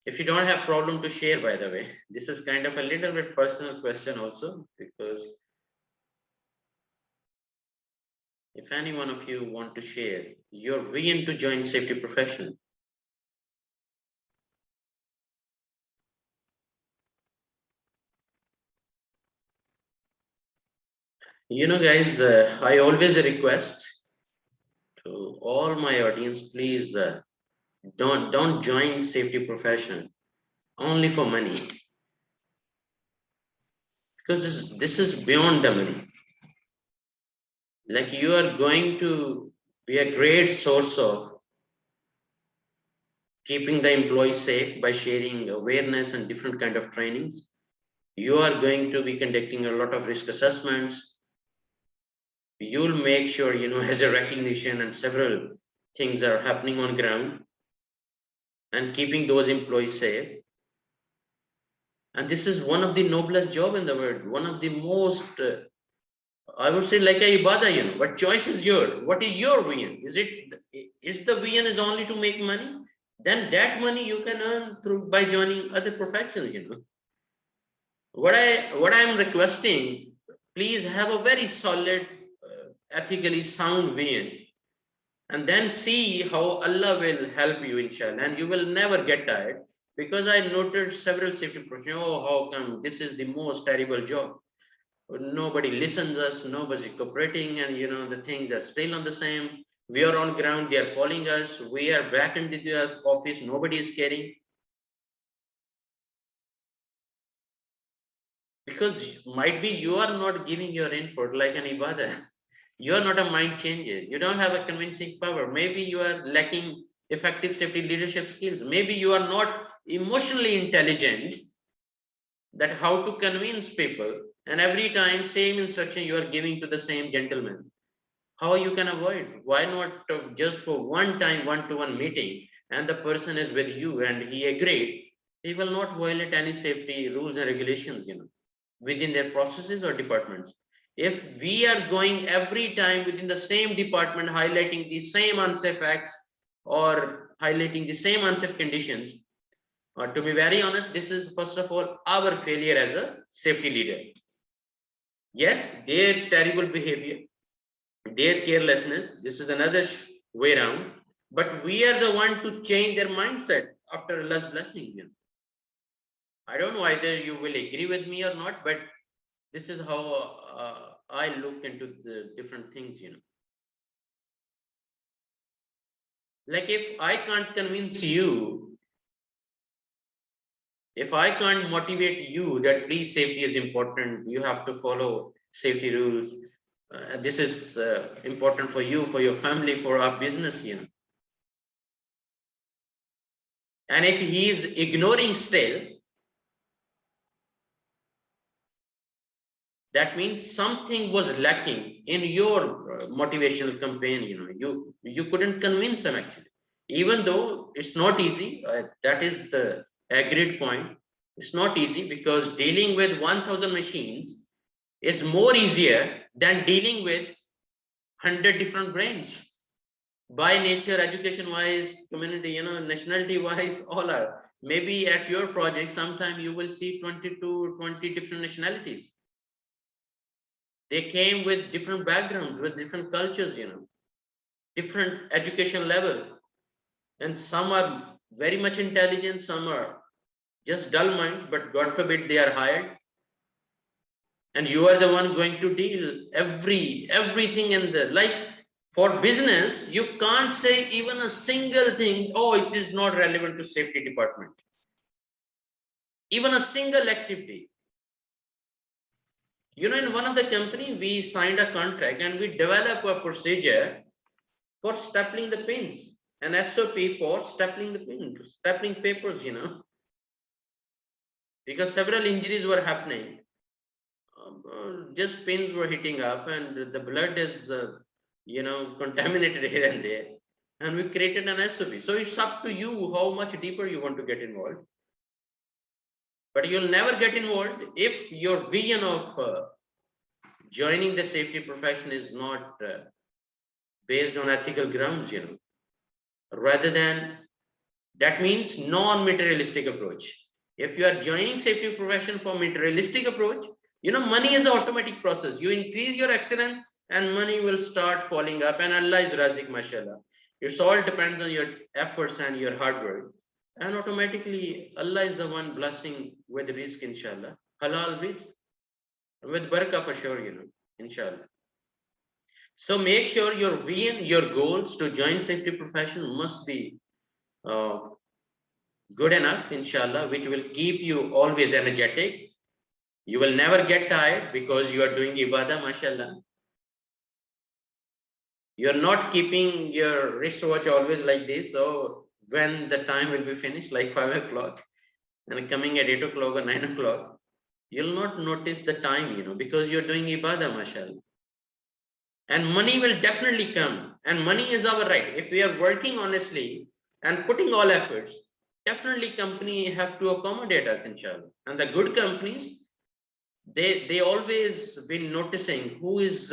If you don't have problem to share, by the way, this is kind of a little bit personal question also, because if any one of you want to share your vision to join safety profession. You know, guys, I always request to all my audience, please don't join safety profession only for money, because this is beyond the money. Like, you are going to be a great source of keeping the employees safe by sharing awareness and different kind of trainings. You are going to be conducting a lot of risk assessments. You'll make sure, you know, as a recognition and several things are happening on ground and keeping those employees safe. And this is one of the noblest job in the world, one of the most I would say like a ibadah, you know, but choice is yours. What is your vision? Is the vision is only to make money? Then that money you can earn through by joining other professions, you know. What I'm requesting, please have a very solid, ethically sound vision, and then see how Allah will help you, inshallah, and you will never get tired. Because I noted several safety professionals, oh, how come this is the most terrible job? Nobody listens us, nobody's cooperating, and you know, the things are still on the same. We are on ground, they are following us, we are back into the office, nobody is caring. Because might be you are not giving your input like an ibadah. You are not a mind changer, you don't have a convincing power. Maybe you are lacking effective safety leadership skills. Maybe you are not emotionally intelligent, that how to convince people, and every time same instruction you are giving to the same gentleman. How you can avoid? Why not just for one time one-to-one meeting, and the person is with you and he agreed, he will not violate any safety rules and regulations, you know, within their processes or departments. If we are going every time within the same department highlighting the same unsafe acts or highlighting the same unsafe conditions, to be very honest, this is first of all our failure as a safety leader. Yes, their terrible behavior, their carelessness, this is another way around, but we are the one to change their mindset after Allah's blessing. You know, I don't know either you will agree with me or not, but this is how I look into the different things, you know. Like, if I can't convince you, if I can't motivate you that please safety is important, you have to follow safety rules, this is important for you, for your family, for our business, you know. And if he is ignoring still, that means something was lacking in your motivational campaign. You know, you couldn't convince him actually, even though it's not easy. That is the agreed point. It's not easy because dealing with 1,000 machines is more easier than dealing with 100 different brains. By nature, education wise, community, you know, nationality wise, all are. Maybe at your project sometime you will see 20 to 20 different nationalities. They came with different backgrounds, with different cultures, you know, different education level, and some are very much intelligent, some are just dull minds, but God forbid they are hired. And you are the one going to deal everything in the, like for business, you can't say even a single thing, oh, it is not relevant to safety department. Even a single activity. You know, in one of the company, we signed a contract and we developed a procedure for stapling the pins, an SOP for stapling the pins, stapling papers, you know, because several injuries were happening. Just pins were hitting up and the blood is, you know, contaminated here and there. And we created an SOP. So it's up to you how much deeper you want to get involved. But you'll never get involved if your vision of joining the safety profession is not based on ethical grounds, you know, rather than, that means non-materialistic approach. If you are joining safety profession for materialistic approach, you know, money is an automatic process. You increase your excellence and money will start falling up, and Allah is Razik, mashallah. It all depends on your efforts and your hard work. And automatically Allah is the one blessing with risk, inshallah. Halal risk. With barakah for sure, you know, inshallah. So make sure your vision, your goals to join safety profession must be good enough, inshallah, which will keep you always energetic. You will never get tired because you are doing ibadah, mashallah. You're not keeping your wristwatch always like this. So when the time will be finished, like 5 o'clock, and coming at 8 o'clock or 9 o'clock, you'll not notice the time, you know, because you're doing ibadah, mashallah. And money will definitely come. And money is our right. If we are working honestly and putting all efforts, definitely company have to accommodate us, inshallah. And the good companies, they always been noticing who is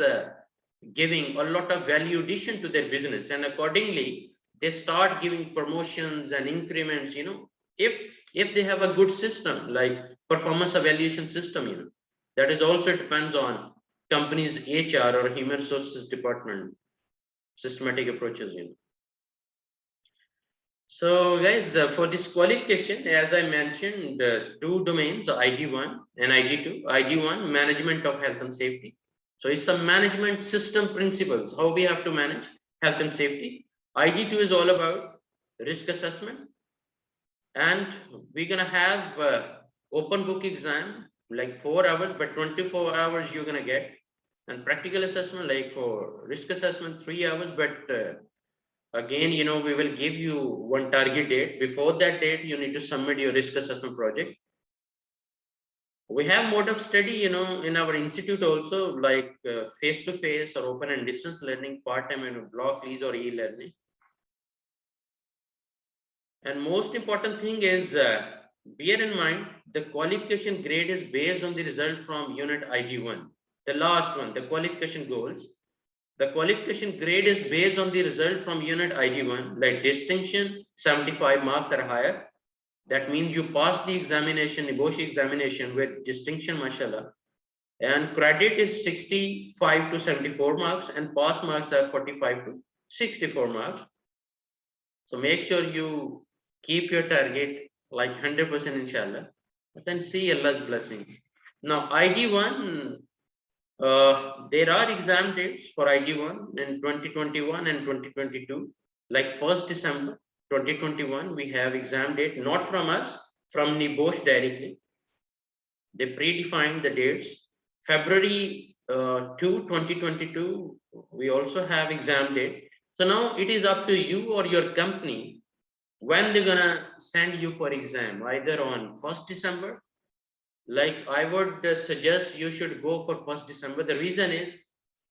giving a lot of value addition to their business, and accordingly they start giving promotions and increments, you know, if they have a good system like performance evaluation system, you know, that is also depends on company's HR or human resources department systematic approaches, you know. So guys, for this qualification, as I mentioned, two domains, IG1 and IG2. IG1, management of health and safety. So it's some management system principles, how we have to manage health and safety. IG2 is all about risk assessment. And we're gonna have open book exam, like 4 hours, but 24 hours you're gonna get. And practical assessment, like for risk assessment, 3 hours, but again, you know, we will give you one target date. Before that date, you need to submit your risk assessment project. We have mode of study, you know, in our institute also, like face-to-face or open and distance learning, part-time and block lease or e-learning. And most important thing is, bear in mind, the qualification grade is based on the result from unit IG1. The last one, the qualification goals. The qualification grade is based on the result from unit IG1, like distinction, 75 marks or higher. That means you passed the examination, NEBOSH examination with distinction, mashallah. And credit is 65 to 74 marks and pass marks are 45 to 64 marks. So make sure you keep your target like 100%, inshallah. But then see Allah's blessings. Now IG1, there are exam dates for IG1 in 2021 and 2022. Like 1st December 2021, we have exam date, not from us, from NEBOSH directly. They predefined the dates. February 2, 2022, we also have exam date. So now it is up to you or your company when they're gonna send you for exam, either on 1st December. Like I would suggest you should go for 1st December. The reason is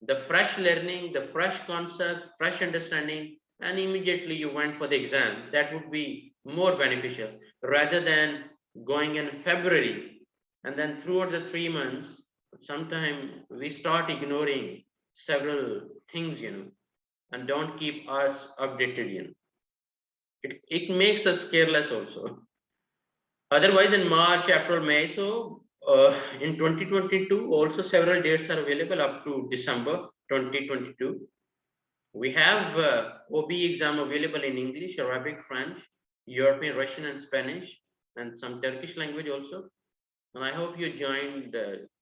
the fresh learning, the fresh concept, fresh understanding, and immediately you went for the exam. That would be more beneficial rather than going in February and then throughout the 3 months, sometimes we start ignoring several things, you know, and don't keep us updated, you know. It makes us careless also. Otherwise, in March, April, May, so in 2022, also several dates are available up to December 2022. We have OB exam available in English, Arabic, French, European, Russian, and Spanish, and some Turkish language also. And I hope you joined,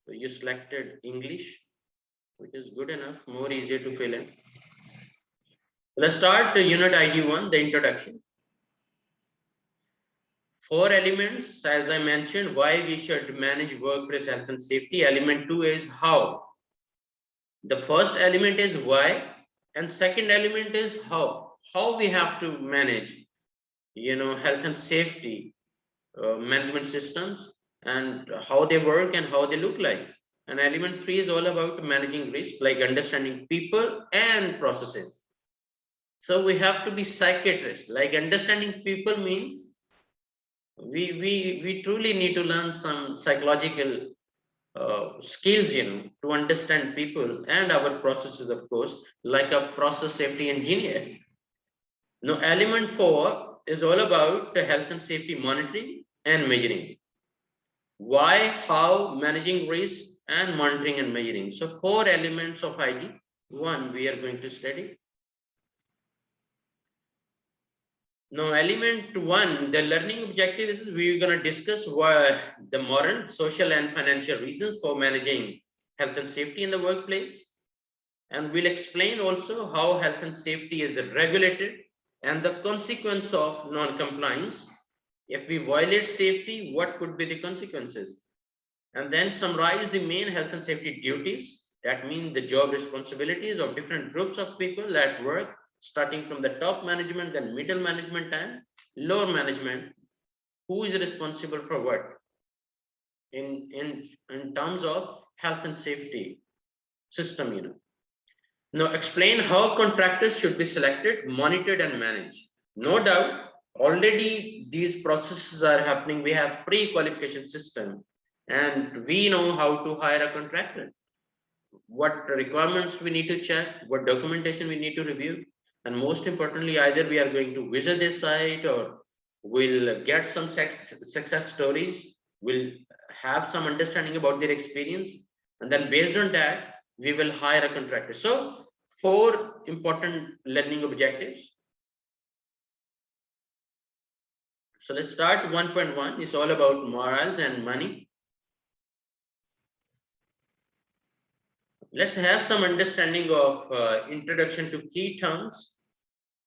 you selected English, which is good enough, more easier to fill in. Let's start unit ID 1, the introduction. 4 elements, as I mentioned, why we should manage workplace health and safety. Element 2 is how. The first element is why, and second element is how. How we have to manage, health and safety management systems, and how they work and how they look like. And element 3 is all about managing risk, like understanding people and processes. So we have to be psychiatrists. Like understanding people means we truly need to learn some psychological skills, to understand people and our processes, of course, like a process safety engineer. Now, element 4 is all about the health and safety monitoring and measuring. Why, how, managing risk, and monitoring and measuring. So 4 elements of IG 1 we are going to study. Now, element 1, the learning objective is we're going to discuss why the moral, social, and financial reasons for managing health and safety in the workplace. And we'll explain also how health and safety is regulated and the consequence of non-compliance. If we violate safety, what could be the consequences? And then summarize the main health and safety duties. That means the job responsibilities of different groups of people at work, starting from the top management, then middle management, and lower management. Who is responsible for what in terms of health and safety system, Now explain how contractors should be selected, monitored, and managed. No doubt, already these processes are happening. We have pre-qualification system, and we know how to hire a contractor, what requirements we need to check, what documentation we need to review, and most importantly, either we are going to visit this site or we'll get some success stories, we'll have some understanding about their experience, and then based on that, we will hire a contractor. So 4 important learning objectives. So let's start 1.1. It's all about morals and money. Let's have some understanding of introduction to key terms.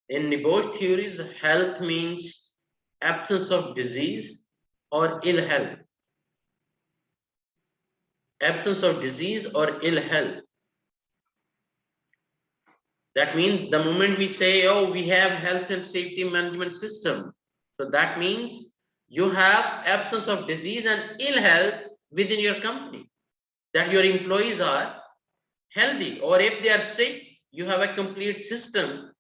In NEBOSH theories, health means absence of disease or ill health. Absence of disease or ill health. That means the moment we say, oh, we have health and safety management system. So that means you have absence of disease and ill health within your company, that your employees are healthy, or if they are sick, you have a complete system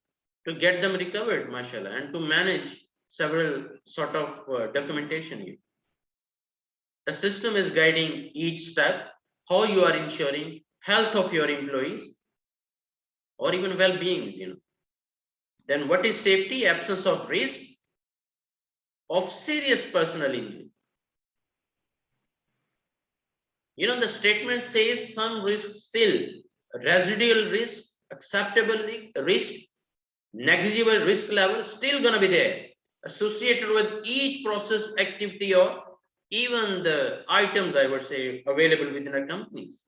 to get them recovered, mashallah, and to manage several sort of documentation here. The system is guiding each step, how you are ensuring health of your employees or even well-being, Then what is safety? Absence of risk of serious personal injury. The statement says some risk still, residual risk, acceptable risk, negligible risk level still going to be there, associated with each process, activity, or even the items, I would say, available within our companies.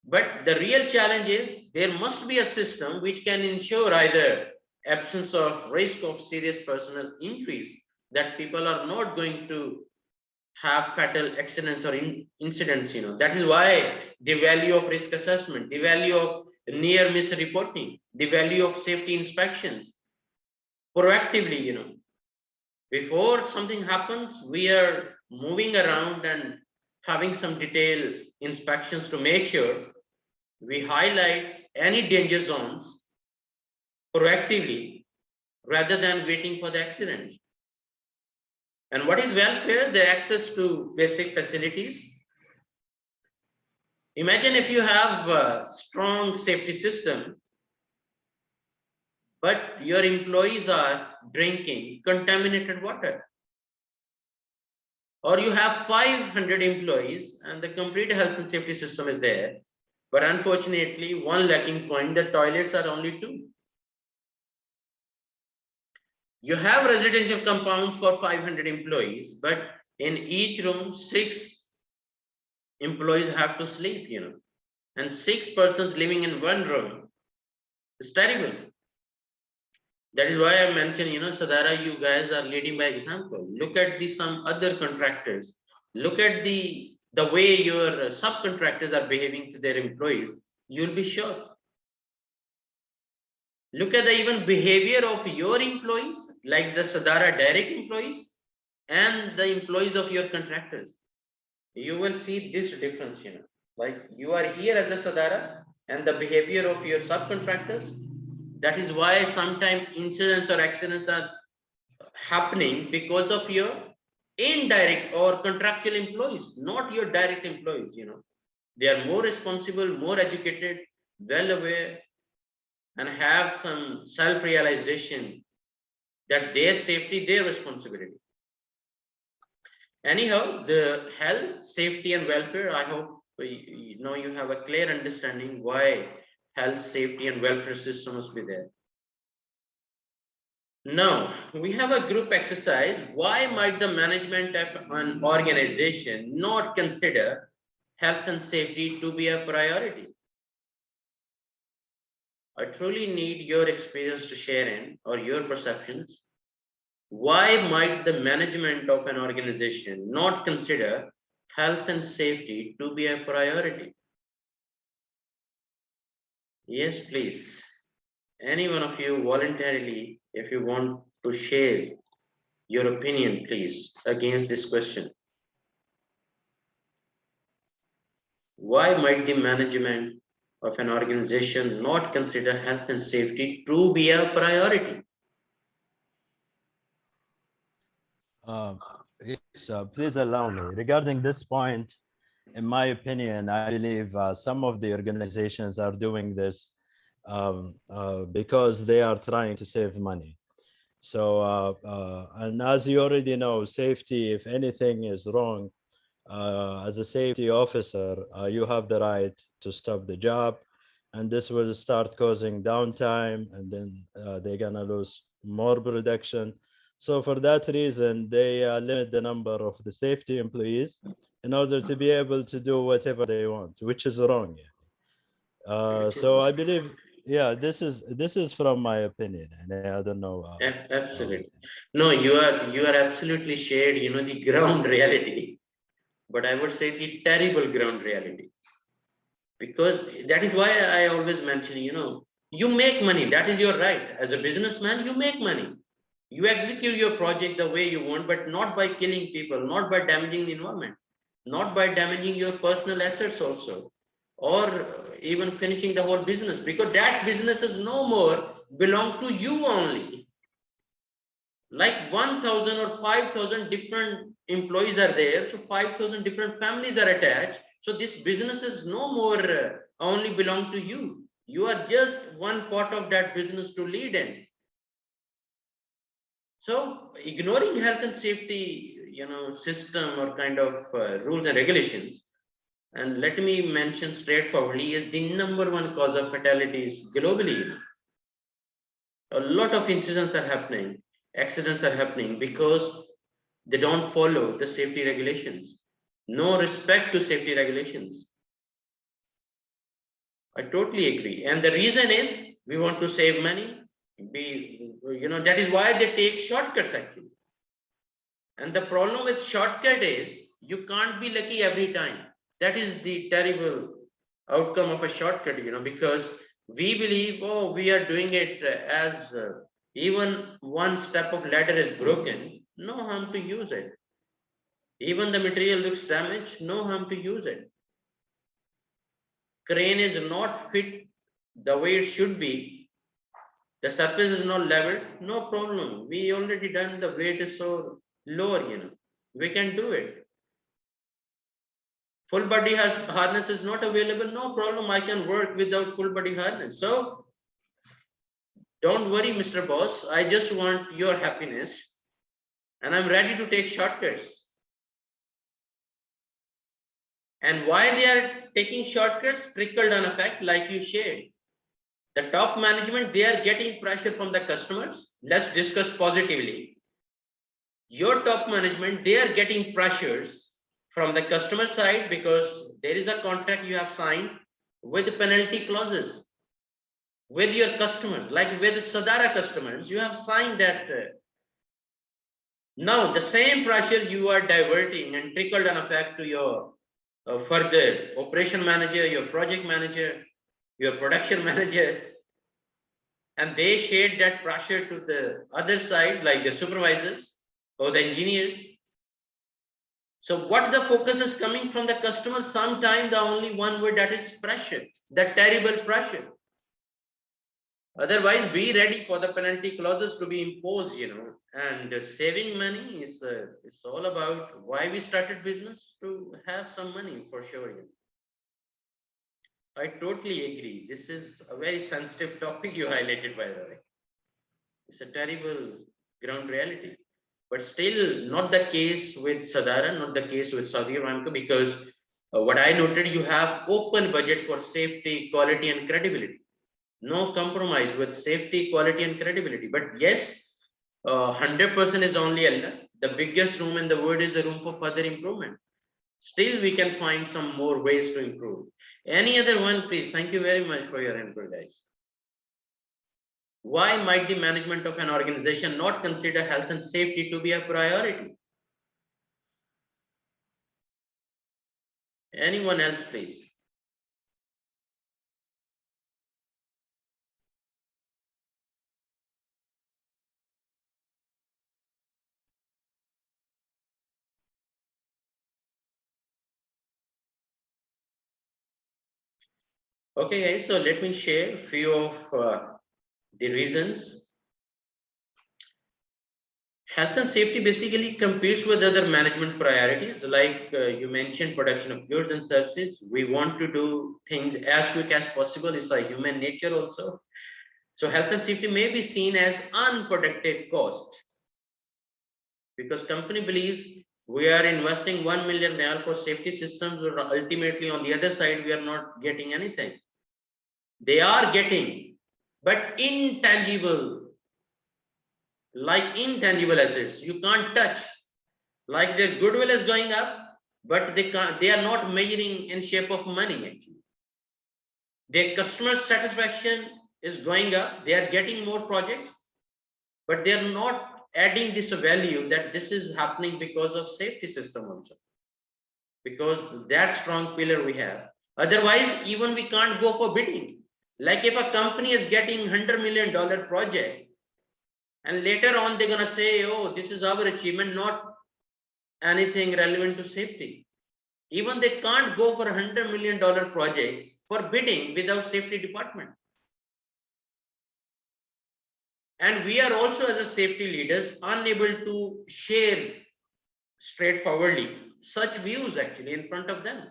But the real challenge is there must be a system which can ensure either absence of risk of serious personal injuries, that people are not going to have fatal accidents or incidents. That is why the value of risk assessment, the value of near miss reporting, the value of safety inspections proactively, before something happens, we are moving around and having some detailed inspections to make sure we highlight any danger zones proactively rather than waiting for the accident. And what is welfare? The access to basic facilities. Imagine if you have a strong safety system, but your employees are drinking contaminated water. Or you have 500 employees and the complete health and safety system is there, but unfortunately, one lacking point, the toilets are only 2. You have residential compounds for 500 employees, but in each room, 6 employees have to sleep, and 6 persons living in one room. It's terrible. That is why I mentioned, Sadara, you guys are leading by example. Look at some other contractors. Look at the way your subcontractors are behaving to their employees. You'll be shocked. Look at the even behavior of your employees, like the Sadara direct employees and the employees of your contractors. You will see this difference, like you are here as a Sadara and the behavior of your subcontractors. That is why sometimes incidents or accidents are happening because of your indirect or contractual employees, not your direct employees. They are more responsible, more educated, well aware, and have some self-realization that their safety, their responsibility. Anyhow, the health, safety, and welfare, I hope you have a clear understanding why health, safety, and welfare system must be there. Now, we have a group exercise. Why might the management of an organization not consider health and safety to be a priority? I truly need your experience to share in, or your perceptions. Why might the management of an organization not consider health and safety to be a priority? Yes, please. Any one of you voluntarily, if you want to share your opinion, please, against this question. Why might the management of an organization not consider health and safety to be a priority? Yes, please allow me. Regarding this point, in my opinion, I believe some of the organizations are doing this because they are trying to save money. So, and as you already know, safety, if anything is wrong, as a safety officer, you have the right to stop the job, and this will start causing downtime, and then they're gonna lose more production. So for that reason, they limit the number of the safety employees in order to be able to do whatever they want, which is wrong. So I believe, yeah, this is from my opinion, and I don't know. Absolutely. No, you are absolutely shared, the ground reality, but I would say the terrible ground reality. Because that is why I always mention, you make money, that is your right. As a businessman, you make money. You execute your project the way you want, but not by killing people, not by damaging the environment, not by damaging your personal assets also, or even finishing the whole business, because that business is no more belong to you only. Like 1,000 or 5,000 different employees are there, so 5,000 different families are attached. So this business is no more only belong to you. You are just one part of that business to lead in. So ignoring health and safety, system or kind of rules and regulations, and let me mention straightforwardly, is the #1 cause of fatalities globally. A lot of incidents are happening, accidents are happening because they don't follow the safety regulations. No respect to safety regulations. I totally agree. And the reason is we want to save money. That is why they take shortcuts actually. And the problem with shortcut is you can't be lucky every time. That is the terrible outcome of a shortcut, because we believe, oh, we are doing it as even one step of ladder is broken, no harm to use it. Even the material looks damaged, no harm to use it. Crane is not fit the way it should be. The surface is not leveled, no problem. We already done, the weight is so lower, we can do it. Full body harness is not available, no problem. I can work without full body harness. So don't worry, Mr. Boss. I just want your happiness, and I'm ready to take shortcuts. And why they are taking shortcuts? Trickle down effect, like you shared. The top management, they are getting pressure from the customers. Let's discuss positively. Your top management, they are getting pressures from the customer side because there is a contract you have signed with penalty clauses with your customers, like with Sadara customers, you have signed that. Now the same pressure you are diverting and trickle down effect to your further operation manager, your project manager, your production manager, and they shade that pressure to the other side, like the supervisors or the engineers. So what the focus is coming from the customer, sometimes the only one word, that is pressure, that terrible pressure. Otherwise, be ready for the penalty clauses to be imposed, and saving money is it's all about why we started business, to have some money for sure. I totally agree. This is a very sensitive topic you highlighted, by the way. It's a terrible ground reality, but still not the case with Sadara, not the case with Saudi Aramco, because what I noted, you have open budget for safety, quality, and credibility. No compromise with safety, quality, and credibility. But yes, 100% is only Allah. The biggest room in the world is the room for further improvement. Still, we can find some more ways to improve. Any other one, please? Thank you very much for your input, guys. Why might the management of an organization not consider health and safety to be a priority? Anyone else, please? Okay, guys, so let me share a few of the reasons. Health and safety basically competes with other management priorities, like you mentioned, production of goods and services. We want to do things as quick as possible. It's a human nature also. So health and safety may be seen as unprotected cost, because company believes we are investing 1 million for safety systems, or ultimately on the other side, we are not getting anything. They are getting, but intangible, like intangible assets, you can't touch. Like their goodwill is going up, but they are not measuring in shape of money actually. Their customer satisfaction is going up, they are getting more projects, but they are not adding this value that this is happening because of safety system also, because that strong pillar we have. Otherwise, even we can't go for bidding. Like if a company is getting $100 million project, and later on they're gonna say, oh, this is our achievement, not anything relevant to safety. Even they can't go for $100 million project for bidding without safety department. And we are also, as a safety leaders, unable to share straightforwardly such views actually in front of them,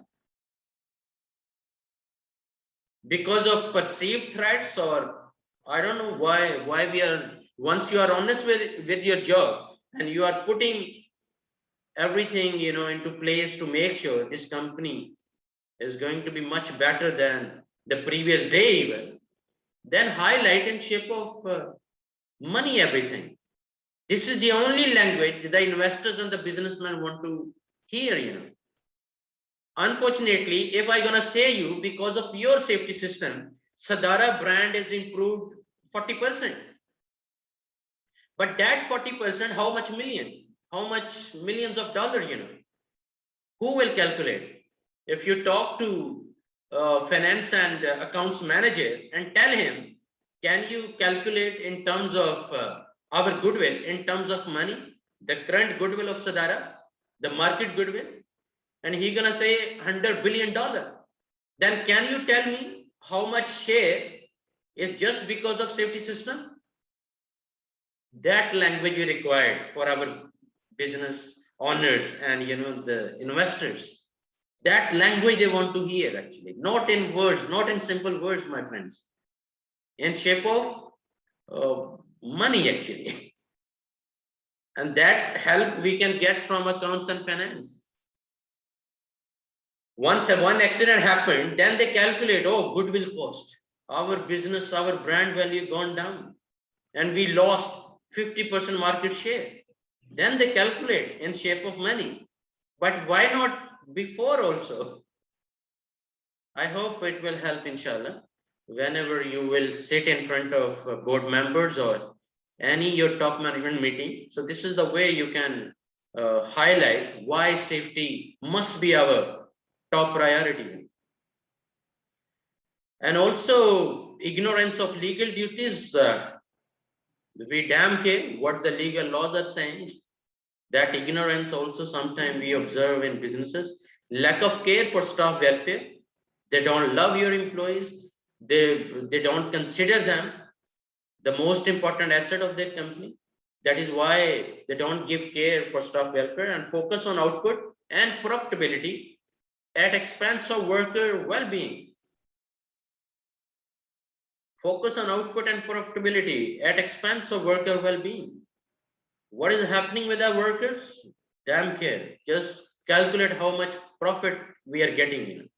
because of perceived threats, or I don't know why we are, once you are honest with your job and you are putting everything into place to make sure this company is going to be much better than the previous day even, then highlight in shape of money everything. This is the only language the investors and the businessmen want to hear. Unfortunately, if I'm gonna say you, because of your safety system, Sadara brand is improved 40%. But that 40%, how much million? How much millions of dollars, Who will calculate? If you talk to finance and accounts manager and tell him, can you calculate in terms of our goodwill, in terms of money, the current goodwill of Sadara, the market goodwill? And he's gonna say $100 billion. Then can you tell me how much share is just because of safety system? That language we required for our business owners and the investors. That language they want to hear actually, not in words, not in simple words, my friends, in shape of money actually. And that help we can get from accounts and finance. Once one accident happened, then they calculate, oh, goodwill cost. our business, our brand value gone down, and we lost 50% market share. Then they calculate in shape of money. But why not before also? I hope it will help, inshallah, whenever you will sit in front of board members or any your top management meeting. So this is the way you can highlight why safety must be our top priority. And also ignorance of legal duties. We damn care what the legal laws are saying. That ignorance also sometimes we observe in businesses. Lack of care for staff welfare. They don't love your employees. They don't consider them the most important asset of their company. That is why they don't give care for staff welfare and focus on output and profitability at expense of worker well-being. Focus on output and profitability at expense of worker well-being. What is happening with our workers? Damn care. Just calculate how much profit we are getting in.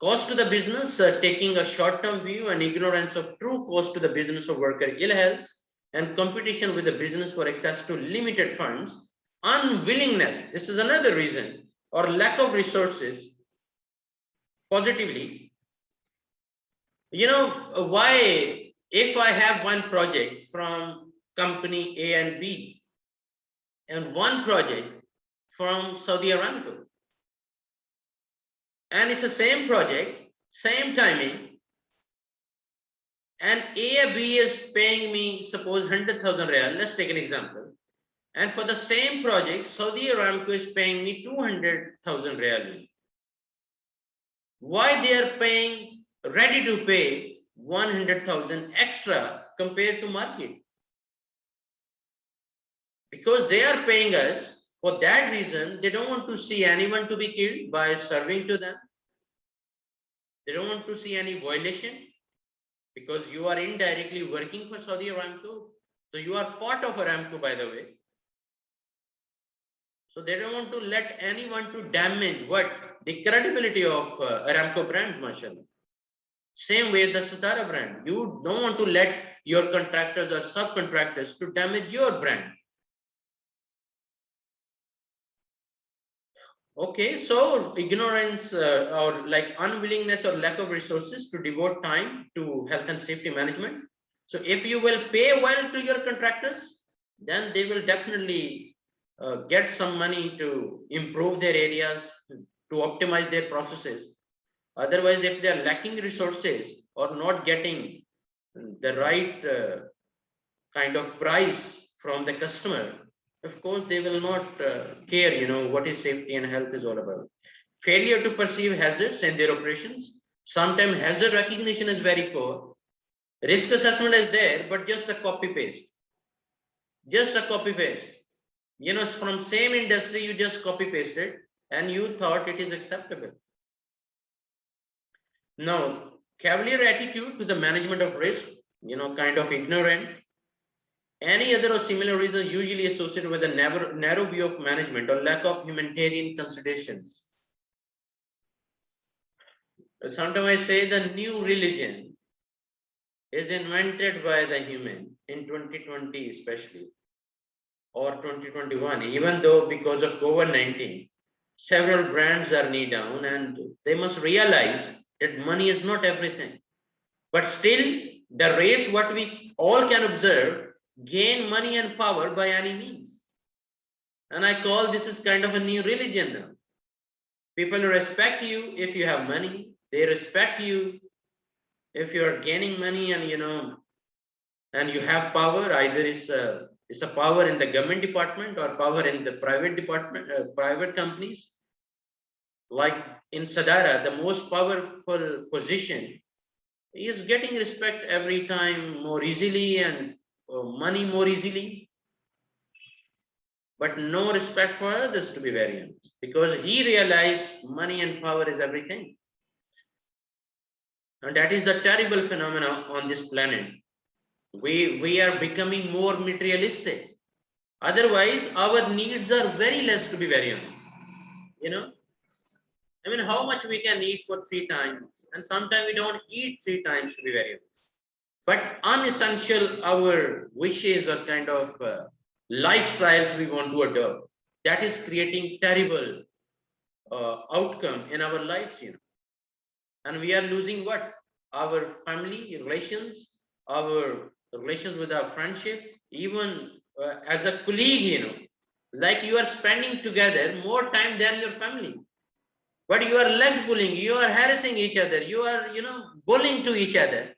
Cost to the business, taking a short-term view and ignorance of true cost to the business of worker ill health and competition with the business for access to limited funds, unwillingness, this is another reason, or lack of resources. Positively, you know, why if I have one project from company A and B and one project from Saudi Aramco, and it's the same project, same timing, and B is paying me, suppose 100,000 real, let's take an example, and for the same project, Saudi Aramco is paying me 200,000 real. Why they are paying, ready to pay 100,000 extra compared to market? Because they are paying us. For that reason, they don't want to see anyone to be killed by serving to them. They don't want to see any violation because you are indirectly working for Saudi Aramco. So you are part of Aramco, by the way. So they don't want to let anyone to damage what? The credibility of Aramco brands, mashallah. Same way the Satara brand. You don't want to let your contractors or subcontractors to damage your brand. Okay, so ignorance or like unwillingness or lack of resources to devote time to health and safety management. So if you will pay well to your contractors, then they will definitely get some money to improve their areas, to optimize their processes. Otherwise, if they are lacking resources or not getting the right kind of price from the customer, of course, they will not care, you know, what is safety and health is all about. Failure to perceive hazards in their operations. Sometimes hazard recognition is very poor. Risk assessment is there, but just a copy paste. Just a copy paste. You know, from same industry, you just copy paste it and you thought it is acceptable. Now, cavalier attitude to the management of risk, you know, kind of ignorant. Any other or similar reasons usually associated with a narrow view of management or lack of humanitarian considerations. Sometimes I say the new religion is invented by the human in 2020 especially, or 2021, even though because of COVID-19, several brands are knee down and they must realize that money is not everything. But still, the race, what we all can observe, gain money and power by any means. And I call this is kind of a new religion now. People respect you if you have money. They respect you if you are gaining money and, you know, and you have power. Either it's a power in the government department or power in the private department, private companies. Like in Sadara, the most powerful position is getting respect every time more easily and money more easily, but no respect for others, to be very honest, because he realized money and power is everything. And that is the terrible phenomenon on this planet. We are becoming more materialistic. Otherwise, our needs are very less, to be very honest. You know, I mean, how much we can eat for 3 times, and sometimes we don't eat 3 times, to be very honest. But unessential, our wishes or kind of lifestyles we want to adopt, that is creating terrible outcome in our lives, and we are losing what? Our family relations, our relations with our friendship, even as a colleague, like you are spending together more time than your family, but you are leg pulling, you are harassing each other, you are, bullying to each other,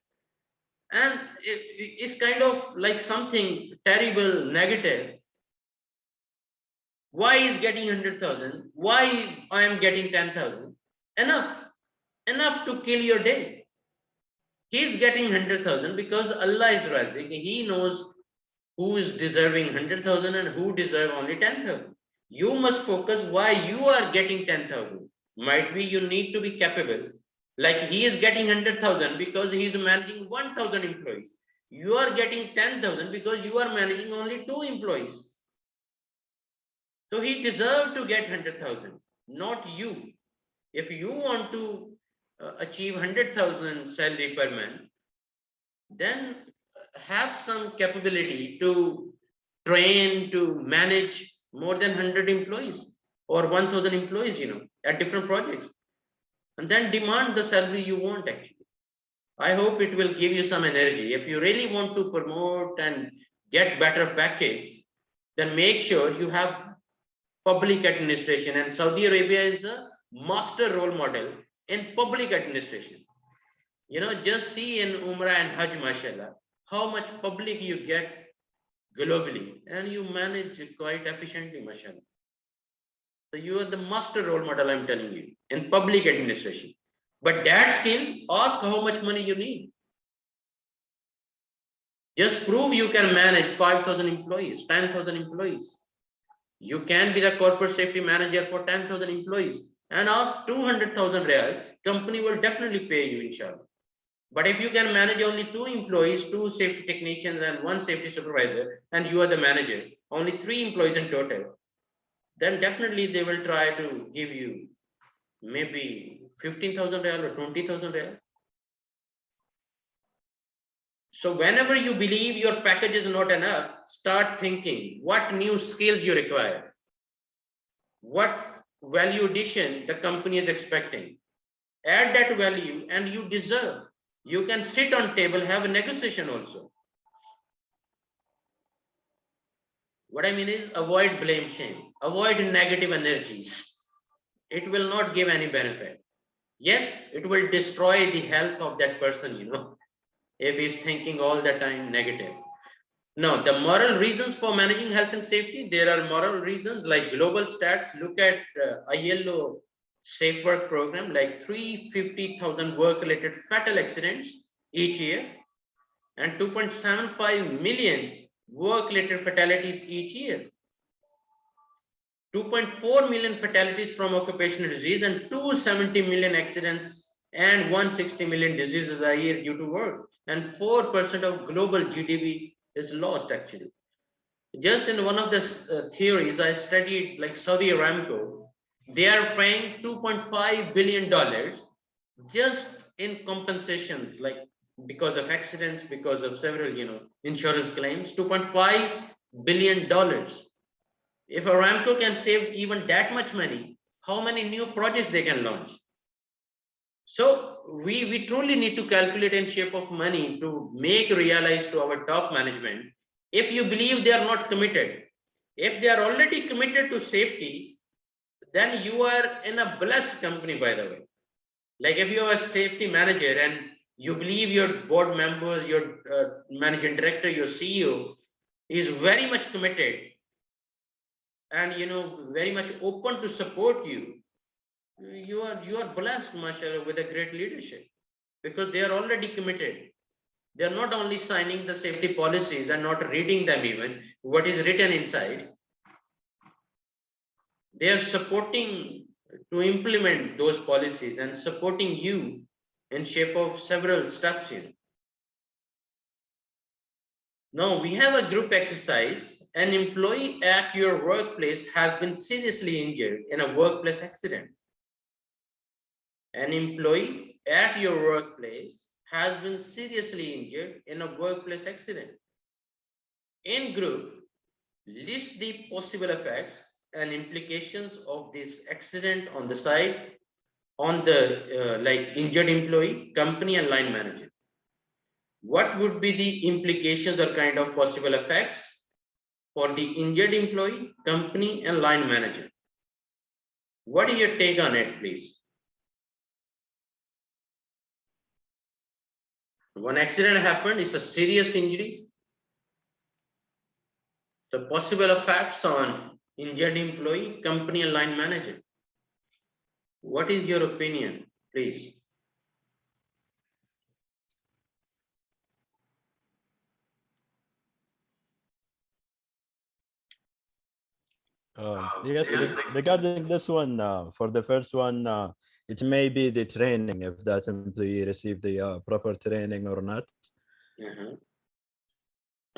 and it's kind of like something terrible, negative. Why is getting 100,000? Why I am getting 10,000? Enough to kill your day. He's getting 100,000 because Allah is razik. He knows who is deserving 100,000 and who deserve only 10,000. You must focus why you are getting 10,000. Might be you need to be capable. Like he is getting 100,000 because he is managing 1,000 employees. You are getting 10,000 because you are managing only 2 employees. So he deserved to get 100,000, not you. If you want to achieve 100,000 salary per month, then have some capability to train, to manage more than 100 employees or 1,000 employees, at different projects, and then demand the salary you want actually. I hope it will give you some energy. If you really want to promote and get better package, then make sure you have public administration, and Saudi Arabia is a master role model in public administration. Just see in Umrah and Hajj, mashallah, how much public you get globally, and you manage quite efficiently, mashallah. So you are the master role model, I'm telling you, in public administration. But that skill, ask how much money you need. Just prove you can manage 5,000 employees, 10,000 employees. You can be the corporate safety manager for 10,000 employees and ask 200,000 real, company will definitely pay you, inshallah. But if you can manage only 2 employees, 2 safety technicians and 1 safety supervisor, and you are the manager, only 3 employees in total, then definitely they will try to give you maybe 15,000 real or 20,000 real. So whenever you believe your package is not enough, start thinking what new skills you require, what value addition the company is expecting. Add that value and you deserve. You can sit on table, have a negotiation also. What I mean is avoid blame shame, avoid negative energies. It will not give any benefit. Yes, it will destroy the health of that person, if he's thinking all the time negative. Now, the moral reasons for managing health and safety, there are moral reasons like global stats. Look at ILO safe work program, like 350,000 work-related fatal accidents each year and 2.75 million work-related fatalities each year. 2.4 million fatalities from occupational disease and 270 million accidents and 160 million diseases a year due to work. And 4% of global GDP is lost actually. Just in one of the theories I studied, like Saudi Aramco, they are paying $2.5 billion just in compensations, like because of accidents, because of several, insurance claims, $2.5 billion. If Aramco can save even that much money, how many new projects they can launch? So we truly need to calculate in shape of money to make realize to our top management. If you believe they are not committed, if they are already committed to safety, then you are in a blessed company, by the way. Like if you are a safety manager and you believe your board members, your managing director, your CEO is very much committed and very much open to support you, you are blessed, mashallah, with a great leadership, because they are already committed. They are not only signing the safety policies and not reading them even what is written inside. They are supporting to implement those policies and supporting you in shape of several steps here. Now we have a group exercise. An employee at your workplace has been seriously injured in a workplace accident. an employee at your workplace has been seriously injured in a workplace accident. In group, list the possible effects and implications of this accident on the side, on the like injured employee, company, and line manager. What would be the implications or kind of possible effects for the injured employee, company, and line manager? What is your take on it, please? One accident happened, it's a serious injury. So possible effects on injured employee, company, and line manager. What is your opinion, please? Yes, regarding this one, for the first one, it may be the training, if that employee received the proper training or not.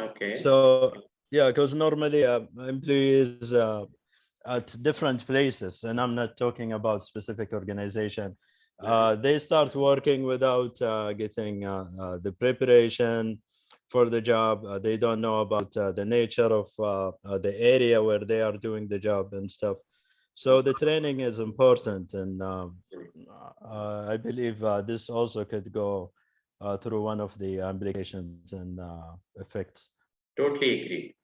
Okay. So yeah, because normally employees at different places, and I'm not talking about specific organization, they start working without getting the preparation for the job. They don't know about the nature of the area where they are doing the job and stuff. So the training is important, and I believe this also could go through one of the implications and effects. Totally agree.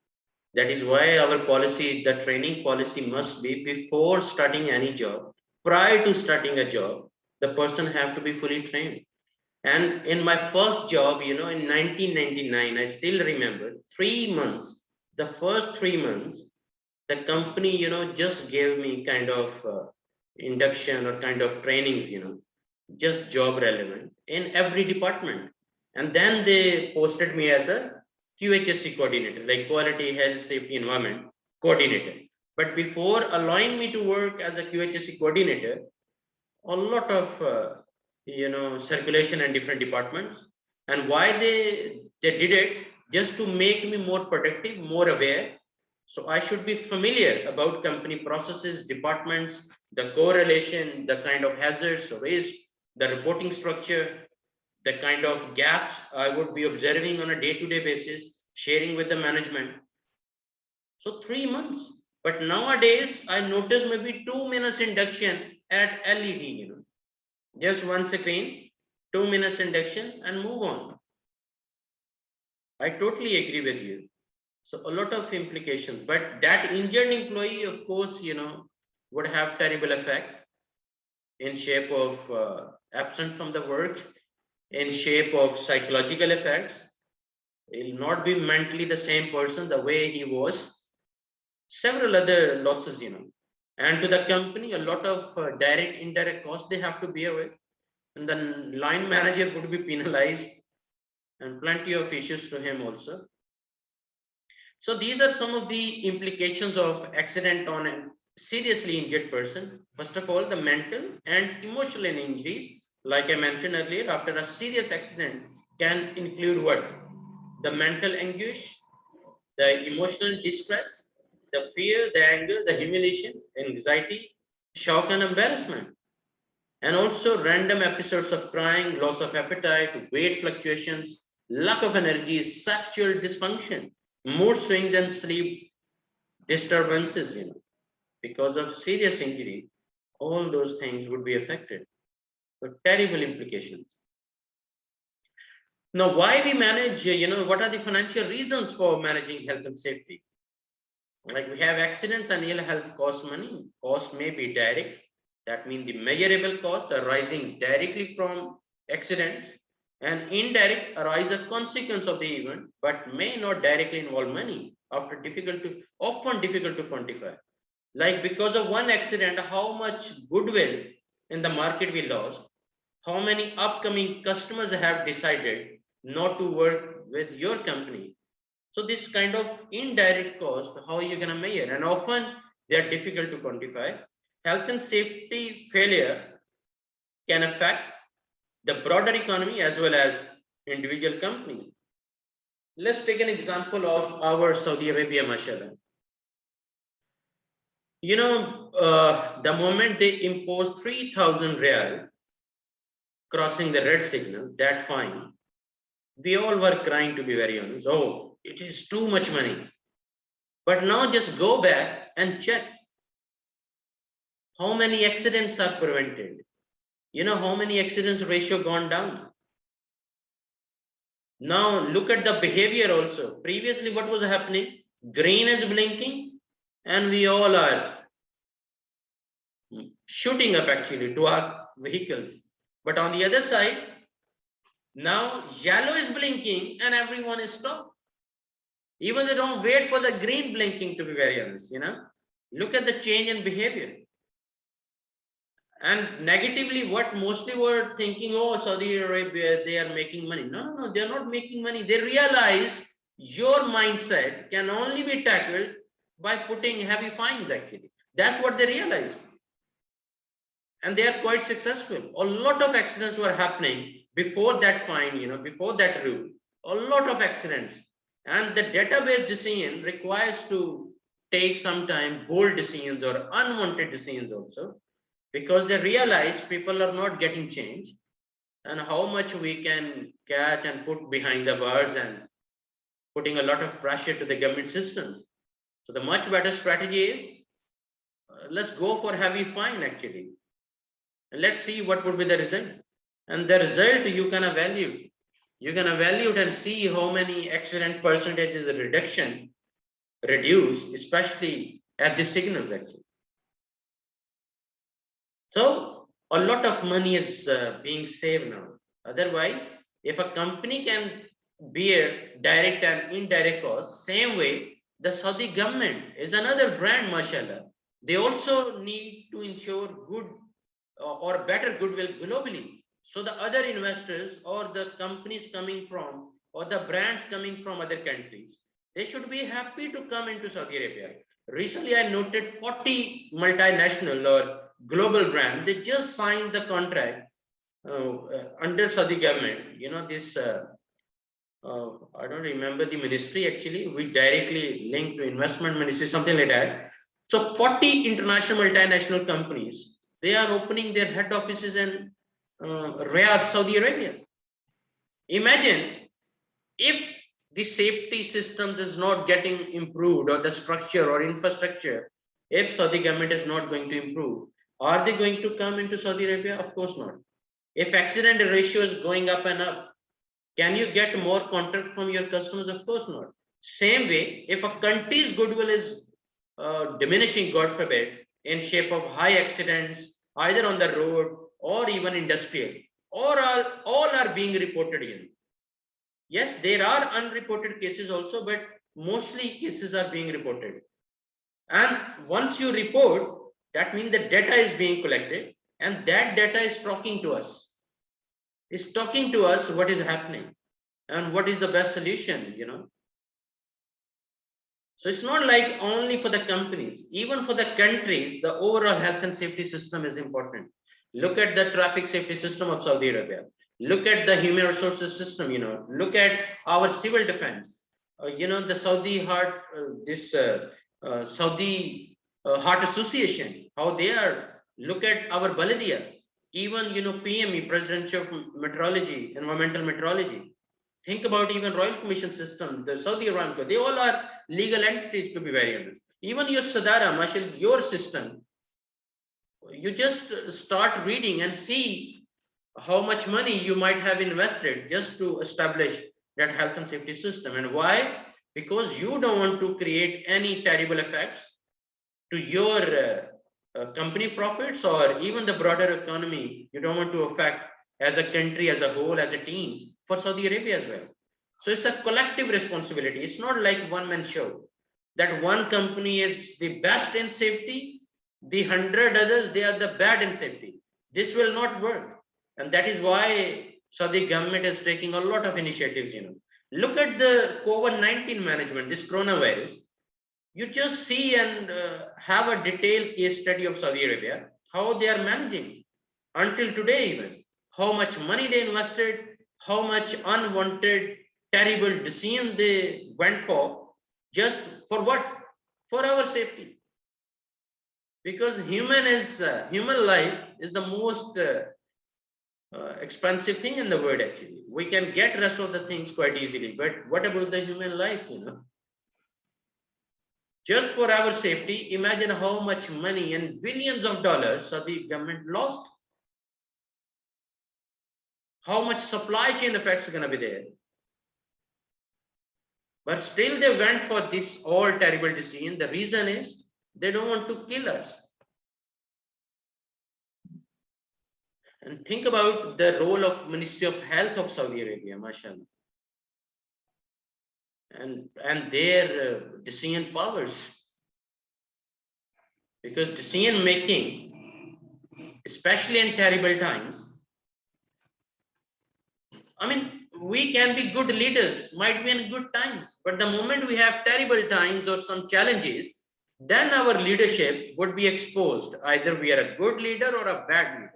That is why our policy, the training policy must be before starting any job, prior to starting a job, the person have to be fully trained. And in my first job, in 1999, I still remember 3 months, the first 3 months, the company, just gave me kind of induction or kind of trainings, just job relevant in every department. And then they posted me as a QHSC coordinator, like quality, health, safety, environment coordinator. But before allowing me to work as a QHSC coordinator, a lot of circulation and different departments. And why they did it, just to make me more productive, more aware. So I should be familiar about company processes, departments, the correlation, the kind of hazards, risk, the reporting structure, the kind of gaps I would be observing on a day-to-day basis, sharing with the management. So 3 months. But nowadays, I notice maybe 2 minutes induction at LED, just one screen, 2 minutes induction, and move on. I totally agree with you. So a lot of implications, but that injured employee, of course, would have terrible effect in shape of absent from the work, in shape of psychological effects. He'll not be mentally the same person the way he was. Several other losses, and to the company, a lot of direct, indirect costs they have to bear with, and the line manager would be penalized, and plenty of issues to him also. So these are some of the implications of accident on a seriously injured person. First of all, the mental and emotional injuries, like I mentioned earlier, after a serious accident can include what? The mental anguish, the emotional distress, the fear, the anger, the humiliation, anxiety, shock and embarrassment, and also random episodes of crying, loss of appetite, weight fluctuations, lack of energy, sexual dysfunction, mood swings, and sleep disturbances, because of serious injury. All those things would be affected. So terrible implications. Now, why we manage, what are the financial reasons for managing health and safety? Like we have accidents and ill health cost money. Cost may be direct. That means the measurable cost arising directly from accidents, and indirect arise a consequence of the event, but may not directly involve money. Often difficult to quantify. Like because of one accident, how much goodwill in the market we lost, how many upcoming customers have decided not to work with your company. So this kind of indirect cost, how you gonna measure, and often they are difficult to quantify. Health and safety failure can affect the broader economy as well as individual company. Let's take an example of our Saudi Arabia, mashallah. The moment they impose 3,000 riyal crossing the red signal, that fine, we all were crying, to be very honest. Oh, it is too much money. But now just go back and check how many accidents are prevented. You know how many accidents ratio gone down. Now look at the behavior also. Previously, what was happening? Green is blinking and we all are shooting up actually to our vehicles. But on the other side, now yellow is blinking and everyone is stopped. Even they don't wait for the green blinking, to be very honest, Look at the change in behavior. And negatively, what mostly were thinking, oh, Saudi Arabia, they are making money. No, they're not making money. They realize your mindset can only be tackled by putting heavy fines, actually. That's what they realize. And they are quite successful. A lot of accidents were happening before that fine, before that rule. A lot of accidents. And the database decision requires to take some time bold decisions or unwanted decisions also, because they realize people are not getting change and how much we can catch and put behind the bars and putting a lot of pressure to the government systems. So the much better strategy is let's go for heavy fine actually. And let's see what would be the result. And the result you can evaluate. You can evaluate and see how many accident percentages reduced, especially at the signals actually. So a lot of money is being saved now. Otherwise, if a company can bear direct and indirect costs, same way the Saudi government is another brand, mashallah. They also need to ensure good or better goodwill globally. So the other investors or the companies coming from or the brands coming from other countries, they should be happy to come into Saudi Arabia. Recently, I noted 40 multinational or global brand, they just signed the contract under Saudi government. This I don't remember the ministry actually. We directly linked to investment ministry, something like that. So 40 international multinational companies, they are opening their head offices in Riyadh, Saudi Arabia. Imagine if the safety systems is not getting improved or the structure or infrastructure, if Saudi government is not going to improve, are they going to come into Saudi Arabia? Of course not. If accident ratio is going up and up, can you get more contract from your customers? Of course not. Same way, if a country's goodwill is diminishing, God forbid, in shape of high accidents, either on the road or even industrial, or all are being reported in. Yes, there are unreported cases also, but mostly cases are being reported. And once you report, that means the data is being collected and that data is talking to us. It's talking to us what is happening and what is the best solution, So it's not like only for the companies, even for the countries, the overall health and safety system is important. Look at the traffic safety system of Saudi Arabia. Look at the human resources system, Look at our civil defense. The Saudi Heart, Saudi Heart Association, how they are. Look at our Baladia, even PME, Presidential Meteorology, Environmental Meteorology. Think about even Royal Commission system, the Saudi Aramco, they all are legal entities, to be very honest. Even your Sadara, Marshal, your system, you just start reading and see how much money you might have invested just to establish that health and safety system. And why? Because you don't want to create any terrible effects to your company profits or even the broader economy. You don't want to affect as a country, as a whole, as a team, for Saudi Arabia as well. So it's a collective responsibility. It's not like one man show that one company is the best in safety, the 100 others, they are the bad in safety. This will not work. And that is why Saudi government is taking a lot of initiatives. Look at the COVID-19 management, this coronavirus. You just see and have a detailed case study of Saudi Arabia, how they are managing until today even, how much money they invested, how much unwanted, terrible decision they went for, just for what? For our safety. Because human life is the most expensive thing in the world actually. We can get rest of the things quite easily, but what about the human life, you know? Just for our safety, imagine how much money and billions of dollars the government lost. How much supply chain effects are going to be there. But still they went for this all terrible decision. The reason is they don't want to kill us. And think about the role of Ministry of Health of Saudi Arabia, mashallah. And their decision powers. Because decision making, especially in terrible times, I mean, we can be good leaders, might be in good times, but the moment we have terrible times or some challenges, then our leadership would be exposed. Either we are a good leader or a bad leader.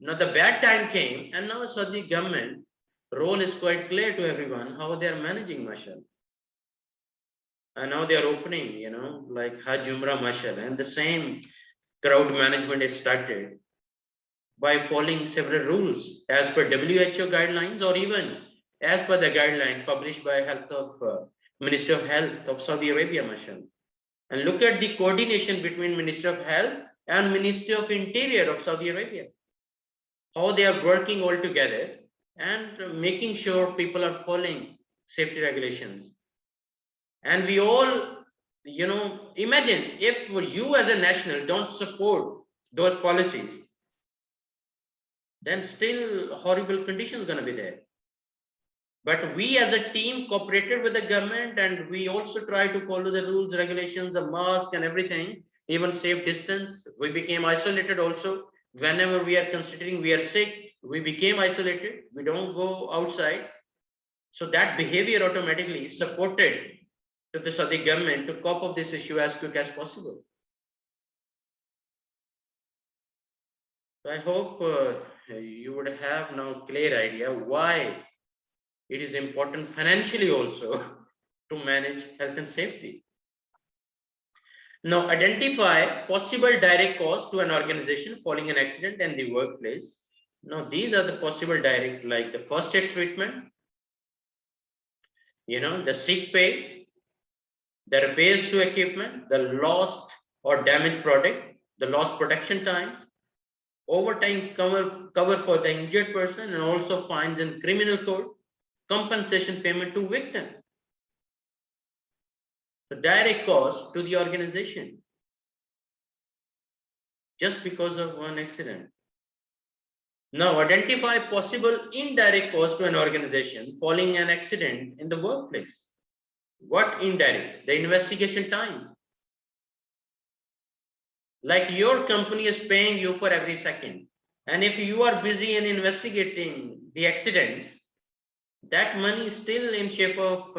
Now the bad time came, and now Saudi government role is quite clear to everyone how they are managing, mashallah. And now they are opening, you know, like Hajj Umrah, mashallah, and the same crowd management is started by following several rules as per WHO guidelines, or even as per the guideline published by Ministry of Health of Saudi Arabia, mashallah. And look at the coordination between Ministry of Health and Ministry of Interior of Saudi Arabia. How they are working all together and making sure people are following safety regulations. And we all, you know, imagine if you as a national don't support those policies, then still horrible conditions going to be there. But we as a team cooperated with the government, and we also try to follow the rules, regulations, the mask and everything, even safe distance. We became isolated also. Whenever we are considering we are sick, we became isolated. We don't go outside. So that behavior automatically supported to the Saudi government to cope up this issue as quick as possible. So I hope you would have now clear idea why it is important financially also to manage health and safety. Now identify possible direct costs to an organization following an accident in the workplace. Now these are the possible direct, like the first aid treatment, you know, the sick pay, the repairs to equipment, the lost or damaged product, the lost protection time, overtime cover for the injured person, and also fines in criminal code, compensation payment to victim. The direct cost to the organization just because of one accident. Now identify possible indirect cost to an organization following an accident in the workplace. What indirect? The investigation time. Like your company is paying you for every second, and if you are busy in investigating the accidents, that money is still in shape of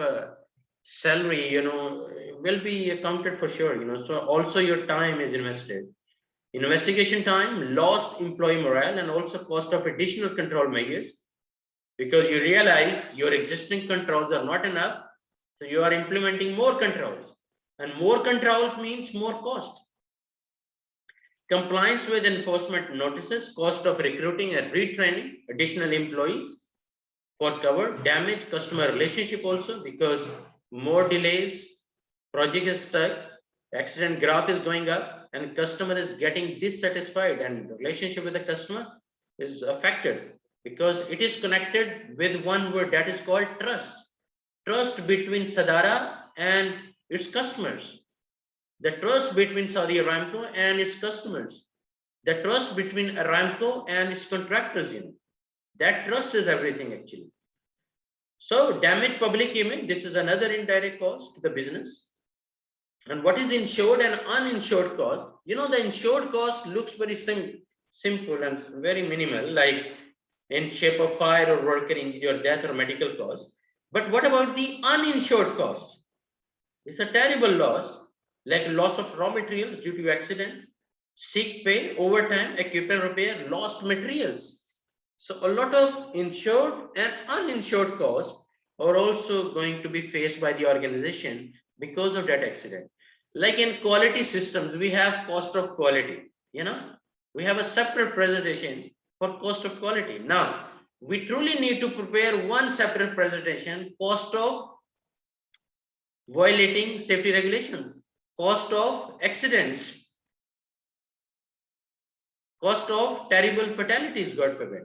salary, you know, will be accounted for sure, you know. So also your time is invested. Investigation time, lost employee morale, and also cost of additional control measures, because you realize your existing controls are not enough, so you are implementing more controls, and more controls means more cost. Compliance with enforcement notices, cost of recruiting and retraining additional employees for cover, damage customer relationship also, because more delays, project is stuck, accident graph is going up, and customer is getting dissatisfied, and the relationship with the customer is affected, because it is connected with one word that is called trust. Trust between Sadara and its customers. The trust between Saudi Aramco and its customers. The trust between Aramco and its contractors, you know. That trust is everything actually. So damage public image, this is another indirect cost to the business. And what is insured and uninsured cost? You know, the insured cost looks very simple and very minimal, like in shape of fire or worker injury or death or medical cost. But what about the uninsured cost? It's a terrible loss, like loss of raw materials due to accident, sick pay, overtime, equipment repair, lost materials. So a lot of insured and uninsured costs are also going to be faced by the organization because of that accident. Like in quality systems, we have cost of quality, you know, we have a separate presentation for cost of quality. Now, we truly need to prepare one separate presentation, cost of violating safety regulations, cost of accidents, cost of terrible fatalities, God forbid,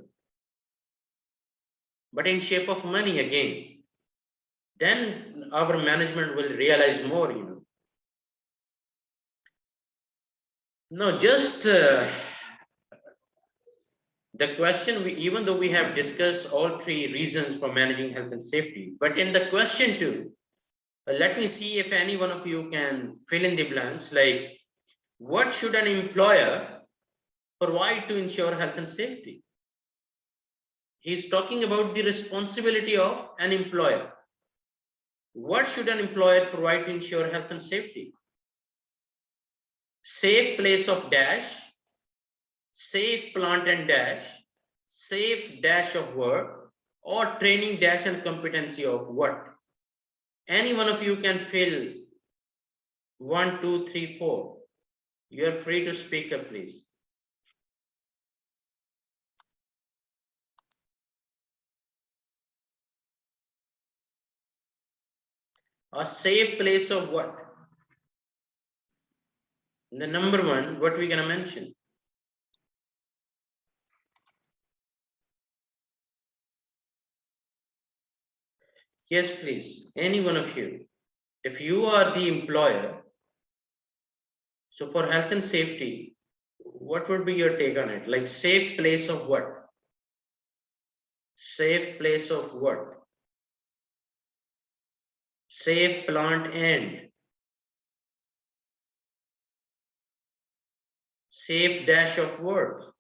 but in shape of money again. Then our management will realize more, you know. No, just the question, even though we have discussed all three reasons for managing health and safety, but in the question two, let me see if any one of you can fill in the blanks, like what should an employer provide to ensure health and safety? He's talking about the responsibility of an employer. What should an employer provide to ensure health and safety? Safe place of dash, safe plant and dash, safe dash of work, or training dash and competency of what? Any one of you can fill 1, 2, 3, 4. You are free to speak up, please. A safe place of what? The number one, what we gonna mention? Yes, please. Any one of you. If you are the employer, so for health and safety, what would be your take on it? Like safe place of what? Safe place of what? Safe plant and safe dash of work,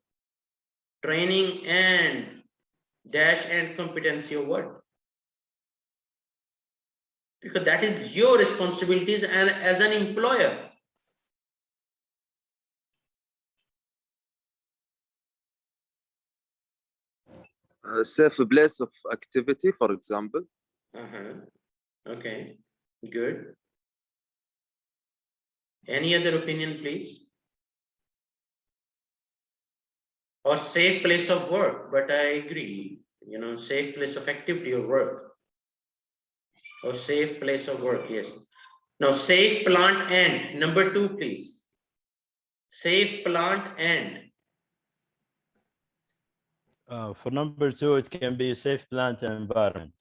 training and dash and competency of what? Because that is your responsibilities and as an employer. A safe place of activity, for example. Okay, good. Any other opinion, please? Or safe place of work, but I agree, you know, safe place of activity or work. Or safe place of work, yes. Now, safe plant and number 2, please. Safe plant and. For number 2, it can be safe plant and environment.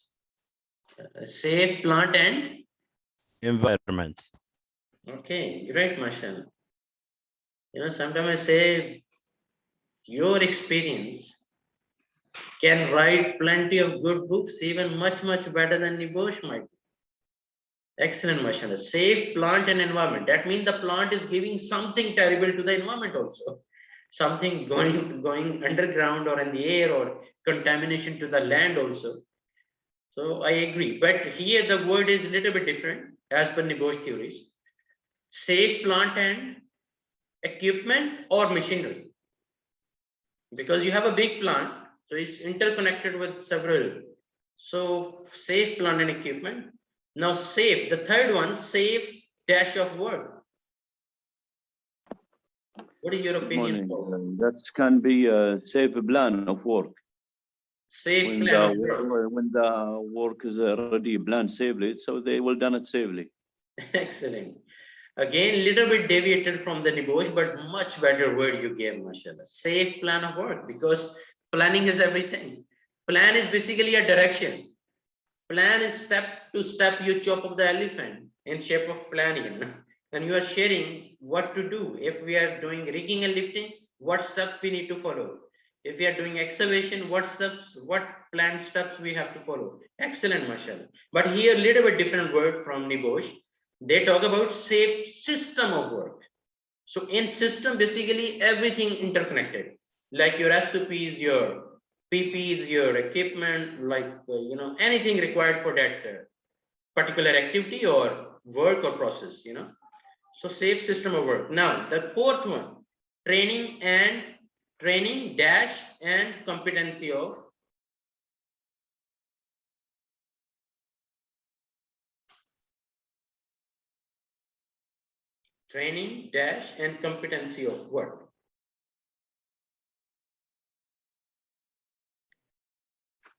Safe plant and Environment. okay, great, mashallah. You know, sometimes I say your experience can write plenty of good books, even much better than NEBOSH might be. Excellent, mashallah. Safe plant and environment. That means the plant is giving something terrible to the environment also. Something going underground or in the air or contamination to the land also. So I agree. But here the word is a little bit different as per NEBOSH theories. Safe plant and equipment or machinery. Because you have a big plant, so it's interconnected with several. So safe plant and equipment. Now safe, the third one, safe dash of work. What is your opinion? That can be a safe plan of work. Safe When plan of work. when the work is already planned safely, so they will done it safely. Excellent. Again, little bit deviated from the NEBOSH, but much better word you gave, mashallah. Safe plan of work, because planning is everything. Plan is basically a direction. Plan is step to step, you chop up the elephant in shape of planning. And you are sharing what to do. If we are doing rigging and lifting, what steps we need to follow. If we are doing excavation, what planned steps we have to follow. Excellent, mashallah. But here, little bit different word from NEBOSH. They talk about safe system of work. So in system, basically everything interconnected, like your SOPs, your PPs, your equipment, like you know, anything required for that particular activity or work or process, you know. So safe system of work. Now the fourth one, training dash and competency of training dash and competency of what?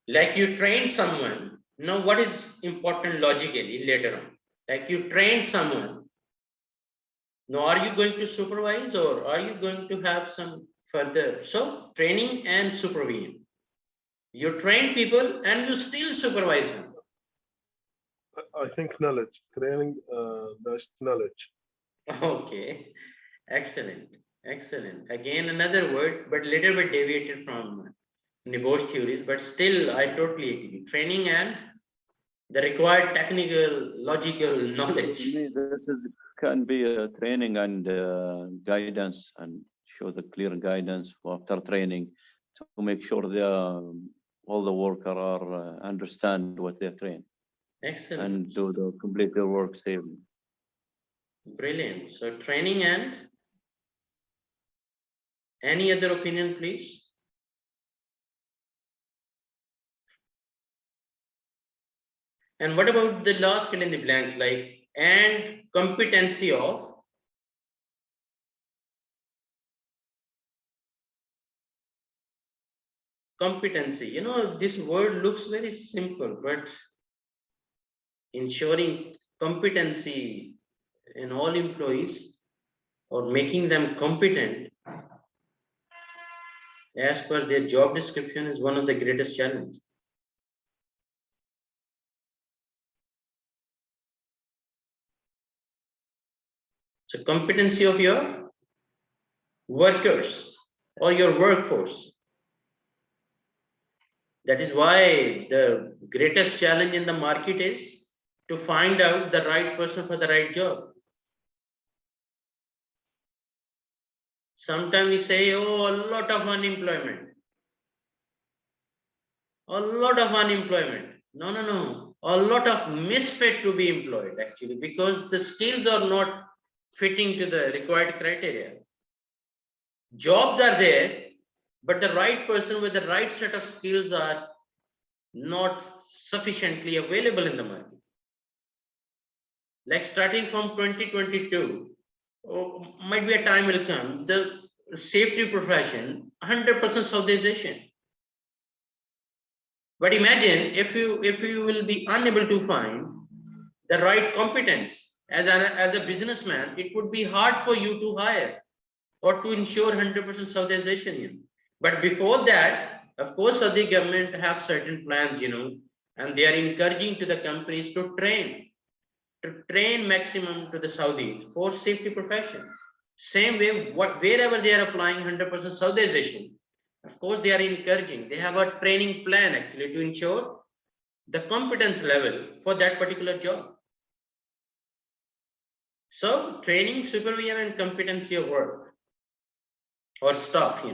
Like you train someone. Now, what is important logically later on? Like you train someone. Now, are you going to supervise or are you going to have some further? So, training and supervision. You train people and you still supervise them. I think knowledge, training, that's knowledge. Okay, excellent, excellent. Again, another word, but little bit deviated from NEBOSH theories, but still, I totally agree. Training and the required technical, logical knowledge. To me, this can be a training and guidance, and show the clear guidance after training to make sure all the worker are understand what they're trained Excellent, and do the complete their work safely. brilliant. So training and any other opinion, please? And what about the last fill in the blank, like and competency of competency? You know, this word looks very simple, but ensuring competency in all employees or making them competent as per their job description is one of the greatest challenges. So competency of your workers or your workforce. That is why the greatest challenge in the market is to find out the right person for the right job. Sometimes we say, oh, a lot of unemployment. A lot of unemployment. No, no, no. A lot of misfit to be employed actually, because the skills are not fitting to the required criteria. Jobs are there, but the right person with the right set of skills are not sufficiently available in the market. Like starting from 2022, might be a time will come, the safety profession, 100% Saudization. But imagine if you will be unable to find the right competence as a businessman, it would be hard for you to hire or to ensure 100% Saudization. But before that, of course, Saudi government have certain plans, and they are encouraging to the companies to train maximum to the Saudis for safety profession. Same way, wherever they are applying 100% Saudization, of course, they are encouraging. They have a training plan actually to ensure the competence level for that particular job. So training, supervision, and competency of work or staff,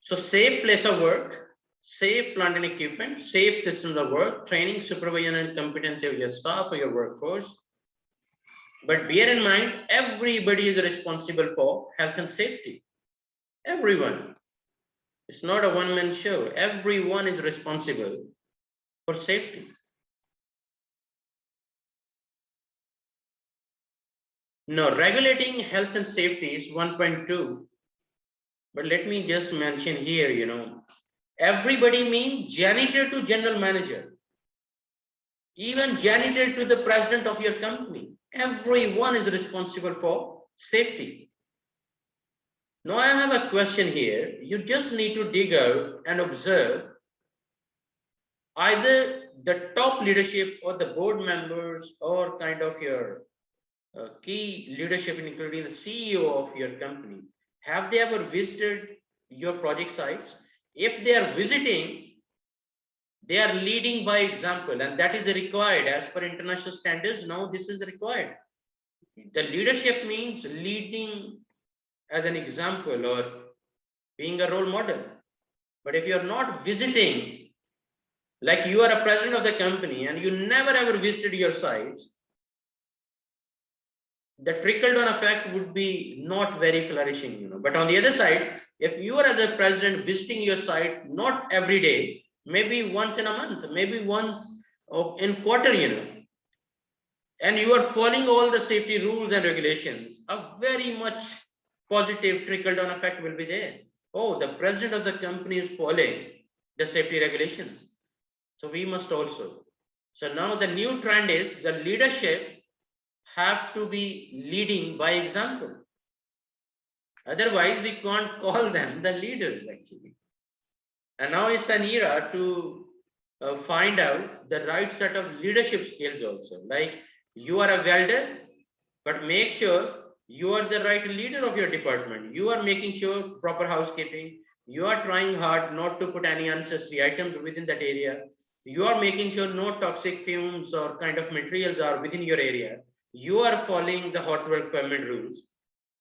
So safe place of work, safe plant and equipment, safe systems of work, training, supervision, and competency of your staff or your workforce. But bear in mind, everybody is responsible for health and safety. Everyone. It's not a one-man show. Everyone is responsible for safety. Now, regulating health and safety is 1.2. But let me just mention here, everybody means janitor to general manager, even janitor to the president of your company. Everyone is responsible for safety. Now I have a question here. You just need to dig out and observe either the top leadership or the board members or kind of your key leadership, including the CEO of your company. Have they ever visited your project sites? If they are visiting, they are leading by example, and that is required as per international standards. Now this is required. The leadership means leading as an example or being a role model. But if you're not visiting, like you are a president of the company and you never ever visited your sites, the trickle down effect would be not very flourishing, But on the other side, if you are as a president visiting your site, not every day, maybe once in a month, maybe once in quarter, and you are following all the safety rules and regulations, a very much positive trickle down effect will be there. Oh, the president of the company is following the safety regulations. So we must also. So now the new trend is the leadership have to be leading by example. Otherwise, we can't call them the leaders actually. And now it's an era to find out the right set of leadership skills also. Like you are a welder, but make sure you are the right leader of your department. You are making sure proper housekeeping. You are trying hard not to put any unnecessary items within that area. You are making sure no toxic fumes or kind of materials are within your area. You are following the hot work permit rules.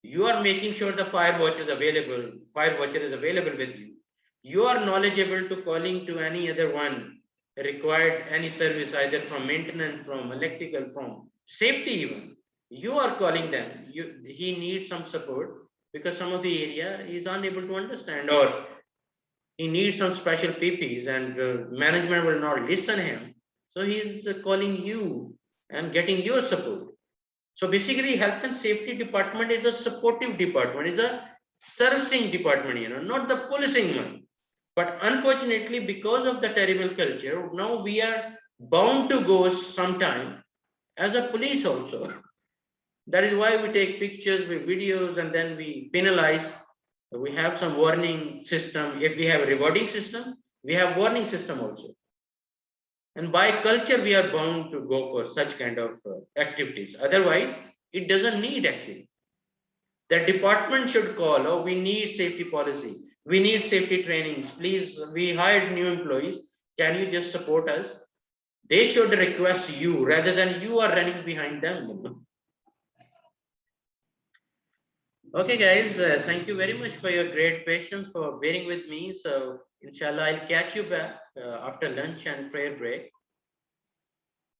You are making sure the fire watch is available, fire watcher is available with you. You are knowledgeable to calling to any other one required any service, either from maintenance, from electrical, from safety even. You are calling them. He needs some support because some of the area is unable to understand, or he needs some special PPs and management will not listen him. So he is calling you and getting your support. So basically, health and safety department is a supportive department, is a servicing department, not the policing one. But unfortunately, because of the terrible culture, now we are bound to go sometime as a police also. That is why we take pictures with videos and then we penalize. We have some warning system. If we have a rewarding system, we have warning system also. And by culture, we are bound to go for such kind of activities. Otherwise, it doesn't need actually. The department should call, oh, we need safety policy. We need safety trainings. Please, we hired new employees. Can you just support us? They should request you rather than you are running behind them. Okay, guys, thank you very much for your great patience, for bearing with me. So, inshallah, I'll catch you back after lunch and prayer break.